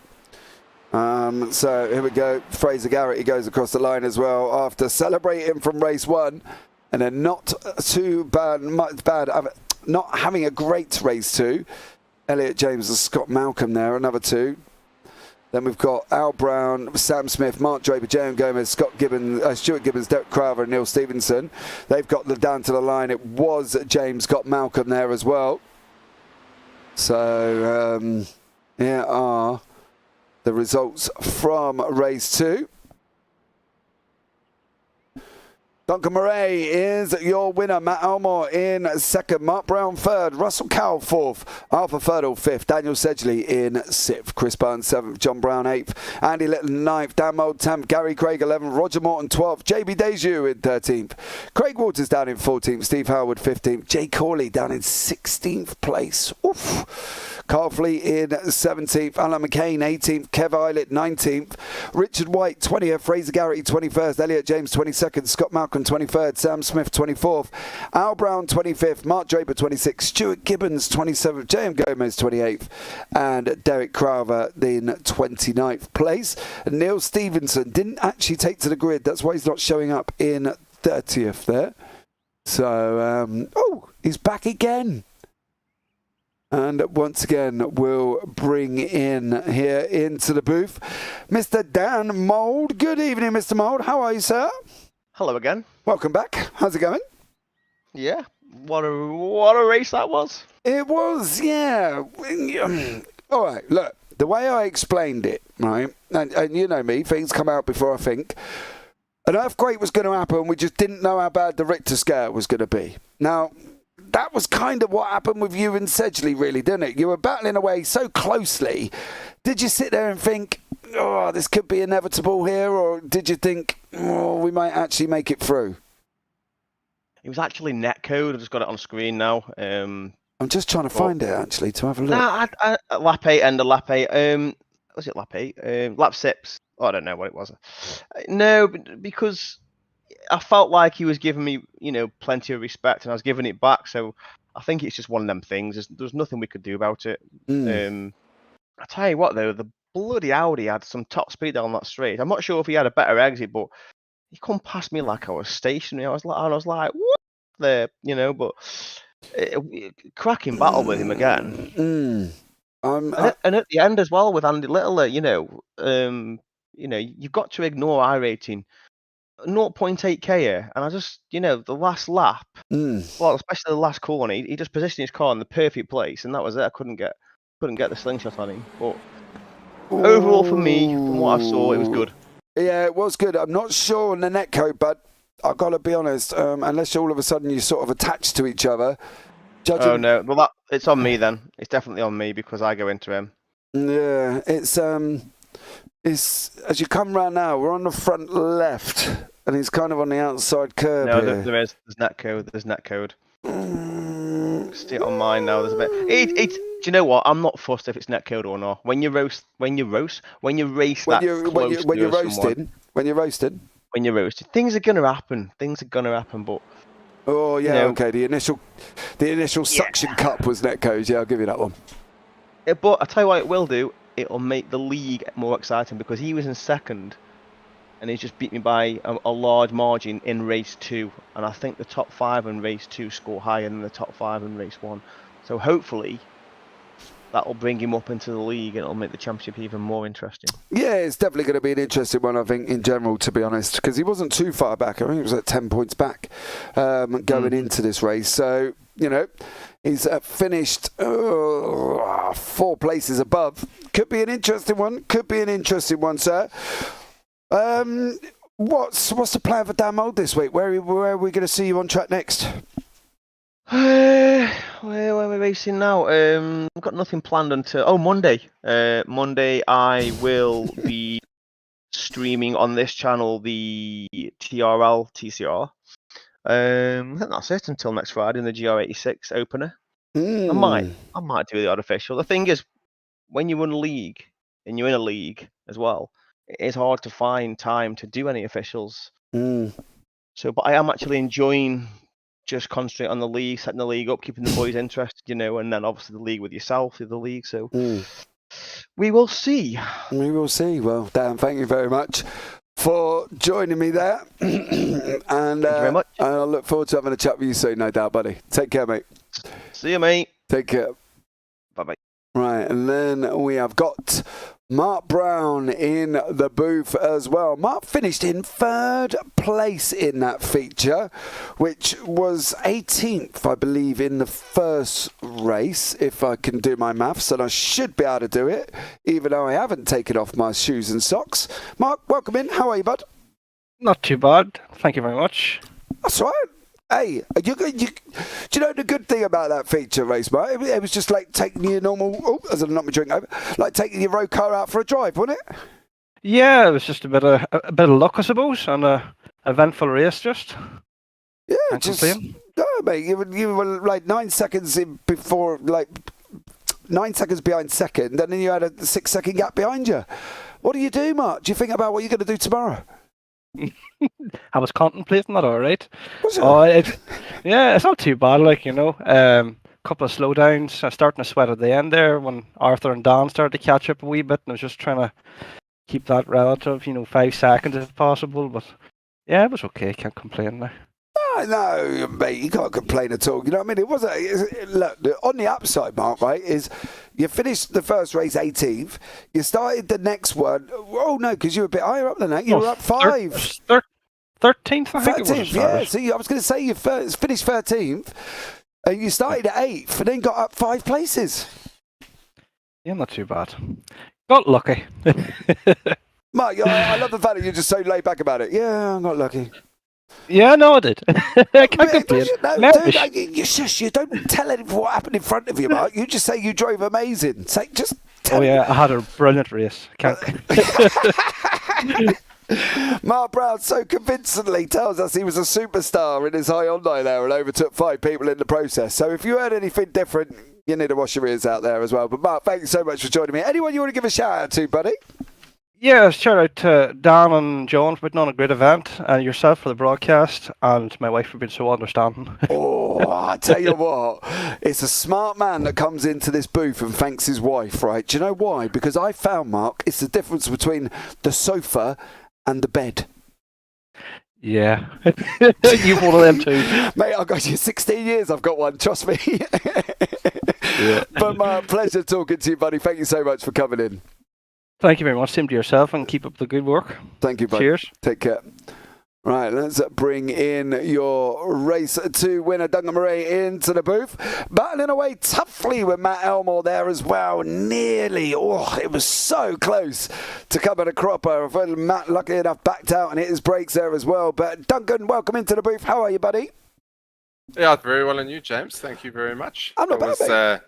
So here we go. Fraser Garrett, he goes across the line as well after celebrating from race 1. And then not having a great race 2. Elliot James and Scott Malcolm there, another 2. Then we've got Al Brown, Sam Smith, Mark Draper, J.M. Gomez, Stuart Gibbons, Derek Crowther and Neil Stevenson. They've got down to the line. It was James Scott Malcolm there as well. So here are the results from race 2. Duncan Murray is your winner. Matt Elmore in second. Mark Brown third. Russell Cowell fourth. Arthur Ferdle fifth. Daniel Sedgley in sixth. Chris Burns seventh. John Brown eighth. Andy Little ninth. Dan Mould 10th. Gary Craig 11th. Roger Morton 12th. JB Deju in 13th. Craig Waters down in 14th. Steve Howard 15th. Jay Corley down in 16th place. Oof. Carl Fleet in 17th, Alan McCain 18th, Kev Eilert 19th, Richard White 20th, Fraser Garrity 21st, Elliot James 22nd, Scott Malcolm 23rd, Sam Smith 24th, Al Brown 25th, Mark Draper 26th, Stuart Gibbons 27th, J.M. Gomez 28th, and Derek Crowther in 29th place. Neil Stevenson didn't actually take to the grid, that's why he's not showing up in 30th there. So, he's back again. And once again, we'll bring in here into the booth Mr. Dan Mould. Good evening, Mr. Mould. How are you, sir? Hello again. Welcome back. How's it going? Yeah. What a race that was. It was, yeah. All right, look, the way I explained it, right, and you know me, things come out before I think. An earthquake was going to happen. We just didn't know how bad the Richter scale was going to be. Now, that was kind of what happened with you and Sedgley, really, didn't it? You were battling away so closely. Did you sit there and think, oh, this could be inevitable here? Or did you think, oh, we might actually make it through? It was actually netcode. I just got it on screen now. I'm just trying to find it, actually, to have a look. Nah, lap 8, end of lap 8. Was it lap 8? Lap 6. Oh, I don't know what it was. No, because I felt like he was giving me, plenty of respect, and I was giving it back. So I think it's just one of them things. There's nothing we could do about it. I tell you what, though, the bloody Audi had some top speed down that straight. I'm not sure if he had a better exit, but he come past me like I was stationary. I was like, what? There, but cracking battle with him again. And at the end as well with Andy Little, you've got to ignore iRating. 0.8k here, and I just, the last lap, well, especially the last corner, he just positioned his car in the perfect place, and that was it. I couldn't get the slingshot on him. But overall, for me, from what I saw, it was good. Yeah, it was good. I'm not sure on the netcode, but I've got to be honest. Unless all of a sudden you sort of attached to each other. Oh no, well it's on me then. It's definitely on me because I go into him. Yeah, it's as you come round now, we're on the front left, and he's kind of on the outside curb. No, here. there's netcode. There's netcode. See it on mine now. There's a bit. Do you know what? I'm not fussed if it's netcode or not. When you race you're roasting, things are gonna happen. But oh yeah, okay. The initial suction cup was netcode. Yeah, I'll give you that one. Yeah, but I tell you what, it will do. It'll make the league more exciting because he was in second and he's just beat me by a large margin in race 2, and I think the top 5 in race 2 score higher than the top 5 in race 1, so hopefully that'll bring him up into the league and it'll make the championship even more interesting. Yeah, it's definitely going to be an interesting one, I think, in general, to be honest, because he wasn't too far back. I think it was at 10 points back going into this race, so he's finished 4 places above. Could be an interesting one, sir. What's the plan for Dan Mould this week? Where are we going to see you on track next? Where are we racing now? I've got nothing planned until Monday. Monday I will be streaming on this channel the SRL TCR. I think that's it until next Friday in the GR86 opener. I might do the artificial. The thing is, when you run a league and you're in a league as well, it's hard to find time to do any officials. So, but I am actually enjoying just concentrating on the league, setting the league up, keeping the boys interested, and then obviously the league with yourself, the league. So we will see. Well, Dan, thank you very much for joining me there. And thank you very much. I look forward to having a chat with you soon, no doubt, buddy. Take care, mate. See you, mate. Take care. Bye-bye. Right, and then we have got Mark Brown in the booth as well. Mark finished in 3rd place in that feature, which was 18th, I believe, in the first race, if I can do my maths, and I should be able to do it, even though I haven't taken off my shoes and socks. Mark, welcome in. How are you, bud? Not too bad. Thank you very much. That's right. Hey, do you know the good thing about that feature race, Mark? It was just like taking your normal, as I knock my drink over, like taking your road car out for a drive, wasn't it? Yeah, it was just a bit of luck, I suppose, and a eventful race, just. Yeah, Can't just complain. no, mate. You were like 9 seconds before, like 9 seconds behind second, and then you had a 6-second gap behind you. What do you do, Mark? Do you think about what you're going to do tomorrow? I was contemplating that, all right. Was it? Oh, it's not too bad, like, you know. Couple of slowdowns. I was starting to sweat at the end there when Arthur and Dan started to catch up a wee bit, and I was just trying to keep that relative, 5 seconds if possible. But yeah, it was okay. Can't complain now. No, mate, you can't complain at all. You know what I mean? It wasn't. Look, on the upside, Mark, right, is you finished the first race 18th. You started the next one. Oh, no, because you were a bit higher up than that. You were up 5. 13th, I think it was. 13th, yeah. So I was going to say you finished 13th, and you started at 8th, and then got up 5 places. Yeah, not too bad. Got lucky. Mark, I love the fact that you're just so laid back about it. Yeah, I got lucky. Yeah, no, I did. I can't complain. No, dude, you don't tell anyone what happened in front of you, Mark. You just say you drove amazing. Say, just tell I had a brilliant race. Mark Brown so convincingly tells us he was a superstar in his high Hyundai there and overtook 5 people in the process. So if you heard anything different, you need to wash your ears out there as well. But Mark, thank you so much for joining me. Anyone you want to give a shout out to, buddy? Yeah, shout out to Dan and John for putting on a great event, and yourself for the broadcast, and my wife for being so understanding. Oh, I tell you what, it's a smart man that comes into this booth and thanks his wife, right? Do you know why? Because I found, Mark, it's the difference between the sofa and the bed. Yeah. You've one of them too. Mate, I've got you 16 years, I've got one, trust me. Yeah. But Mark, pleasure talking to you, buddy. Thank you so much for coming in. Thank you very much. Same to yourself, and keep up the good work. Thank you, buddy. Cheers. Take care. Right, let's bring in your race 2 winner, Duncan Murray, into the booth. Battling away toughly with Matt Elmore there as well. Nearly. Oh, it was so close to coming a cropper. Matt, lucky enough, backed out and hit his brakes there as well. But Duncan, welcome into the booth. How are you, buddy? Yeah, very well, and you, James. Thank you very much. I'm not bad, mate.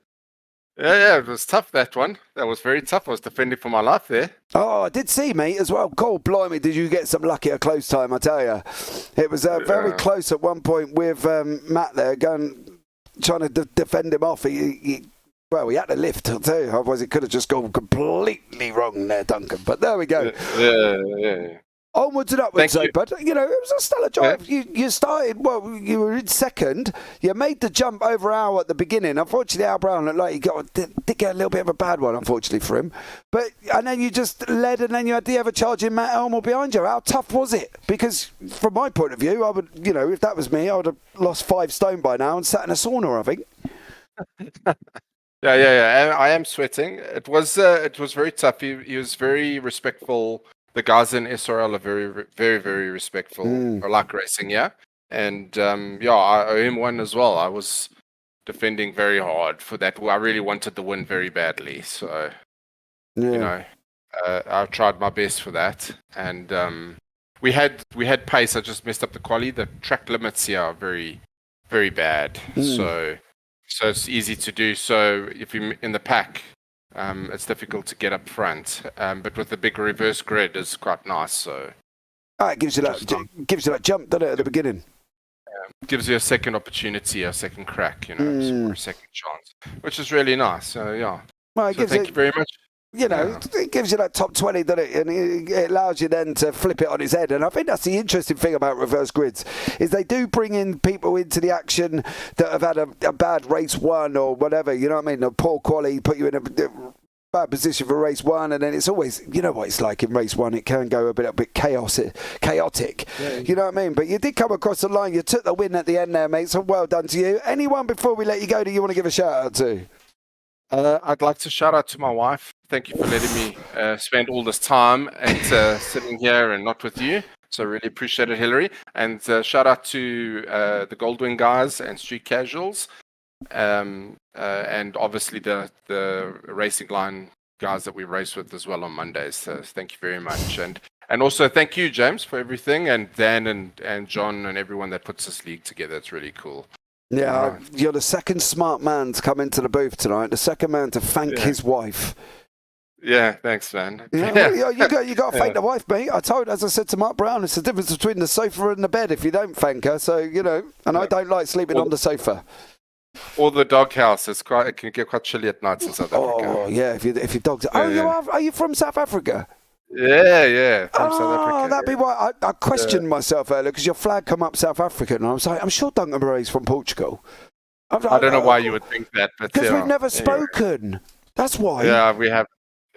Yeah, it was tough, that one. That was very tough. I was defending for my life there. Oh, I did see, mate, as well. God, blimey, did you get some lucky at close time, I tell you. It was very close at one point with Matt there, trying to defend him off. He had to lift, too. Otherwise, it could have just gone completely wrong there, Duncan. But there we go. Yeah. Onwards and upwards, though, but it was a stellar drive. Yeah. You started, you were in second. You made the jump over Al at the beginning. Unfortunately, Al Brown looked like he did get a little bit of a bad one, unfortunately for him. And then you just led, and then you had the ever-charging Matt Elmore behind you. How tough was it? Because from my point of view, I would, if that was me, I would have lost 5 stone by now and sat in a sauna, I think. Yeah. I am sweating. It was very tough. He was very respectful. The guys in SRL are very, very, very respectful. I like racing, yeah. And I owe him one as well. I was defending very hard for that. I really wanted the win very badly. So, I tried my best for that. And we had pace. I just messed up the quali. The track limits here are very, very bad. So it's easy to do. So if you're in the pack, it's difficult to get up front, but with the big reverse grid, it's quite nice. So it gives you that jump, doesn't it, at the beginning? Gives you a second opportunity, a second crack, or a second chance, which is really nice. So yeah. Well, thank you very much. It gives you that top 20, doesn't it? And it allows you then to flip it on its head. And I think that's the interesting thing about reverse grids, is they do bring in people into the action that have had a bad race 1 or whatever, you know what I mean? A poor quality, put you in a bad position for race 1, and then it's always, you know what it's like in race 1, it can go a bit chaotic. Yeah. You know what I mean? But you did come across the line, you took the win at the end there, mate, so well done to you. Anyone before we let you go that you want to give a shout out to? I'd like to shout out to my wife Thank you for letting me spend all this time and sitting here and not with you. So really appreciate it, Hillary. And shout out to the Goldwing guys and Street Casuals, and obviously the Racing Line guys that we race with as well on Mondays. So thank you very much. And also thank you, James, for everything, and Dan and John and everyone that puts this league together. It's really cool. Yeah, Right. you're the second smart man to come into the booth tonight. The second man to thank his wife. Yeah, thanks, man. Yeah, you got to thank the wife, mate. As I said to Mark Brown, it's the difference between the sofa and the bed if you don't thank her. So, and I don't like sleeping on the sofa. Or the doghouse. It can get quite chilly at nights in South Africa. Oh, yeah, if your dog's... Are you from South Africa? Yeah, from South Africa. That'd be why I questioned myself earlier, because your flag come up South African, and I was like, I'm sure Duncan Murray's from Portugal. I don't know why you would think that, but because we've never spoken. That's why. Yeah, we have.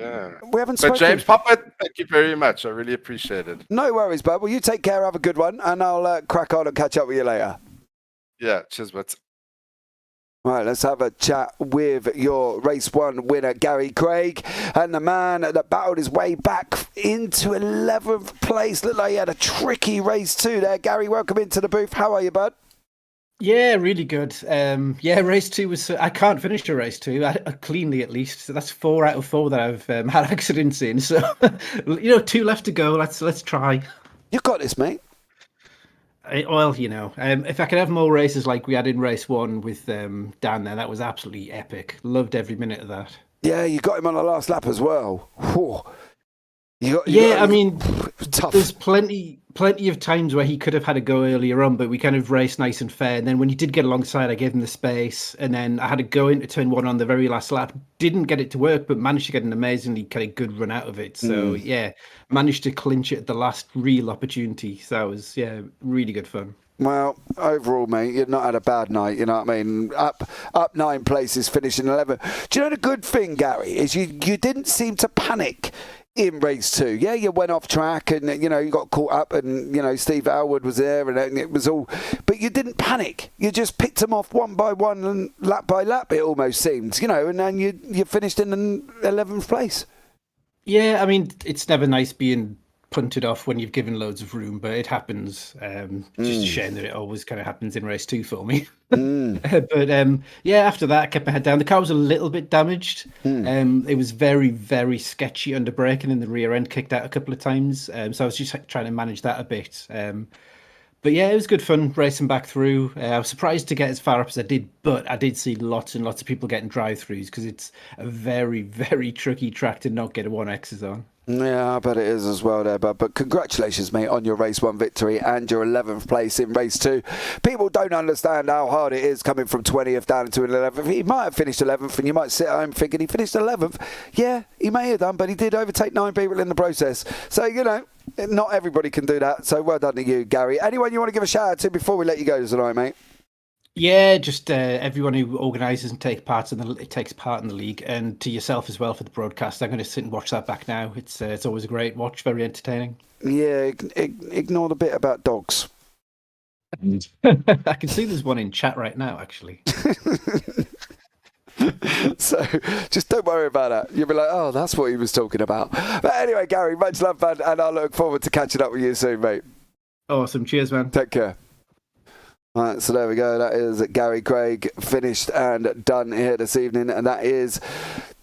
Yeah. We haven't spoken. But James Poppet, thank you very much. I really appreciate it. No worries, bud. Well, you take care, have a good one, and I'll crack on and catch up with you later. Yeah, cheers, bud. Right, let's have a chat with your race 1 winner, Gary Craig, and the man that battled his way back into 11th place. Looked like he had a tricky race 2 there. Gary, welcome into the booth. How are you, bud? Yeah, really good. Race 2 was... I can't finish a race 2, cleanly at least. So that's 4 out of 4 that I've had accidents in. So, 2 left to go. Let's try. You got this, mate. If I could have more races like we had in race 1 with Dan there, that was absolutely epic. Loved every minute of that. Yeah, you got him on the last lap as well. Whew. Tough. There's plenty of times where he could have had a go earlier on, but we kind of raced nice and fair. And then when he did get alongside, I gave him the space. And then I had to go into turn 1 on the very last lap. Didn't get it to work, but managed to get an amazingly kind of good run out of it. So, managed to clinch it at the last real opportunity. So that was, really good fun. Well, overall, mate, you've not had a bad night, you know what I mean? Up 9 places, finishing 11. Do you know the good thing, Gary, is you didn't seem to panic in race 2. Yeah, you went off track and, you got caught up and, Steve Alwood was there and it was all... But you didn't panic. You just picked them off one by one and lap by lap, it almost seemed, and then you finished in 11th place. Yeah, I mean, it's never nice being punted off when you've given loads of room, but it happens. Just a shame that it always kind of happens in race 2 for me. But after that, I kept my head down. The car was a little bit damaged. It was very, very sketchy under braking, and the rear end kicked out a couple of times. So I was just trying to manage that a bit. But yeah, it was good fun racing back through. I was surprised to get as far up as I did, but I did see lots and lots of people getting drive-throughs because it's a very, very tricky track to not get a 1Xs on. Yeah, I bet it is as well there, but congratulations, mate, on your race 1 victory and your 11th place in race 2. People don't understand how hard it is coming from 20th down into 11th. He might have finished 11th and you might sit at home thinking he finished 11th. Yeah, he may have done, but he did overtake 9 people in the process. So, not everybody can do that. So well done to you, Gary. Anyone you want to give a shout out to before we let you go tonight, mate? Yeah, just everyone who organises and takes part in the league, and to yourself as well for the broadcast. I'm going to sit and watch that back now. It's always a great watch, very entertaining. Yeah, ignore the bit about dogs. I can see there's one in chat right now, actually. So just don't worry about that. You'll be like, oh, that's what he was talking about. But anyway, Gary, much love, man, and I look forward to catching up with you soon, mate. Awesome. Cheers, man. Take care. All right, so there we go. That is Gary Craig finished and done here this evening, and that is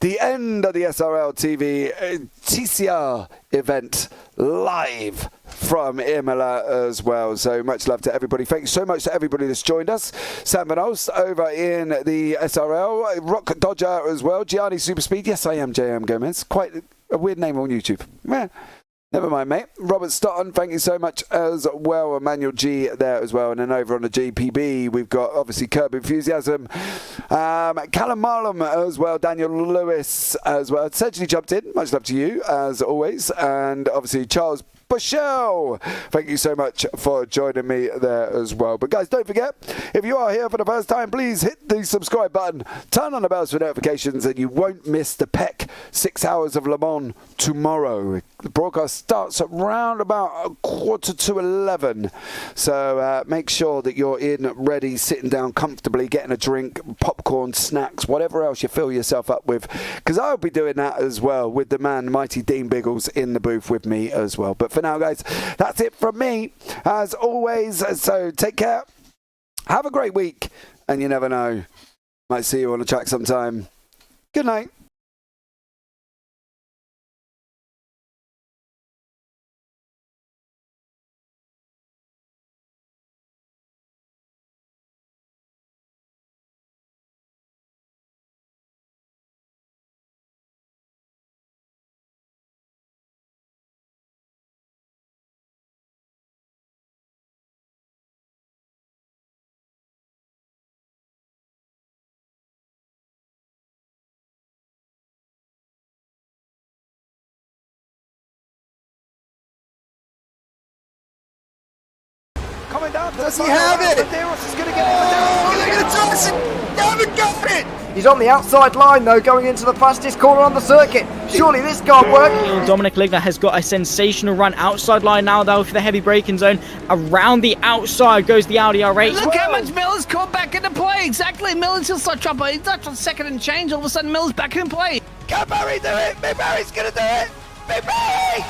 the end of the SRL TV TCR event live from Imola as well. So much love to everybody. Thank you so much to everybody that's joined us. Sam Van Olst over in the SRL, Rock Dodger as well, Gianni Superspeed. Yes, I am JM Gomez. Quite a weird name on YouTube. Yeah. Never mind, mate. Robert Stotton, thank you so much as well. Emmanuel G there as well. And then over on the JPB, we've got obviously Curb Enthusiasm. Callum Marlum as well. Daniel Lewis as well. Essentially jumped in. Much love to you as always. And obviously Charles Bushell. Thank you so much for joining me there as well. But guys, don't forget, if you are here for the first time, please hit the subscribe button, turn on the bells for notifications, and you won't miss the PEC 6 hours of Le Mans tomorrow. The broadcast starts at round about 11:15. So make sure that you're in, ready, sitting down comfortably, getting a drink, popcorn, snacks, whatever else you fill yourself up with, because I'll be doing that as well with the man, mighty Dean Biggles, in the booth with me as well. But for now, guys, that's it from me, as always. So take care, have a great week, and you never know, might see you on the track sometime. Good night. Coming down to Does he have it? Medeiros is going to get it. He's on the outside line though, going into the fastest corner on the circuit. Surely this can't work. Dominic Ligner has got a sensational run outside line now though for the heavy braking zone. Around the outside goes the Audi R8. Look how much Miller's caught back into play. Exactly, Miller's still start trouble. He's not on second and change. All of a sudden, Miller's back in play. Can Barry do it? Big Barry's going to do it. Big Barry!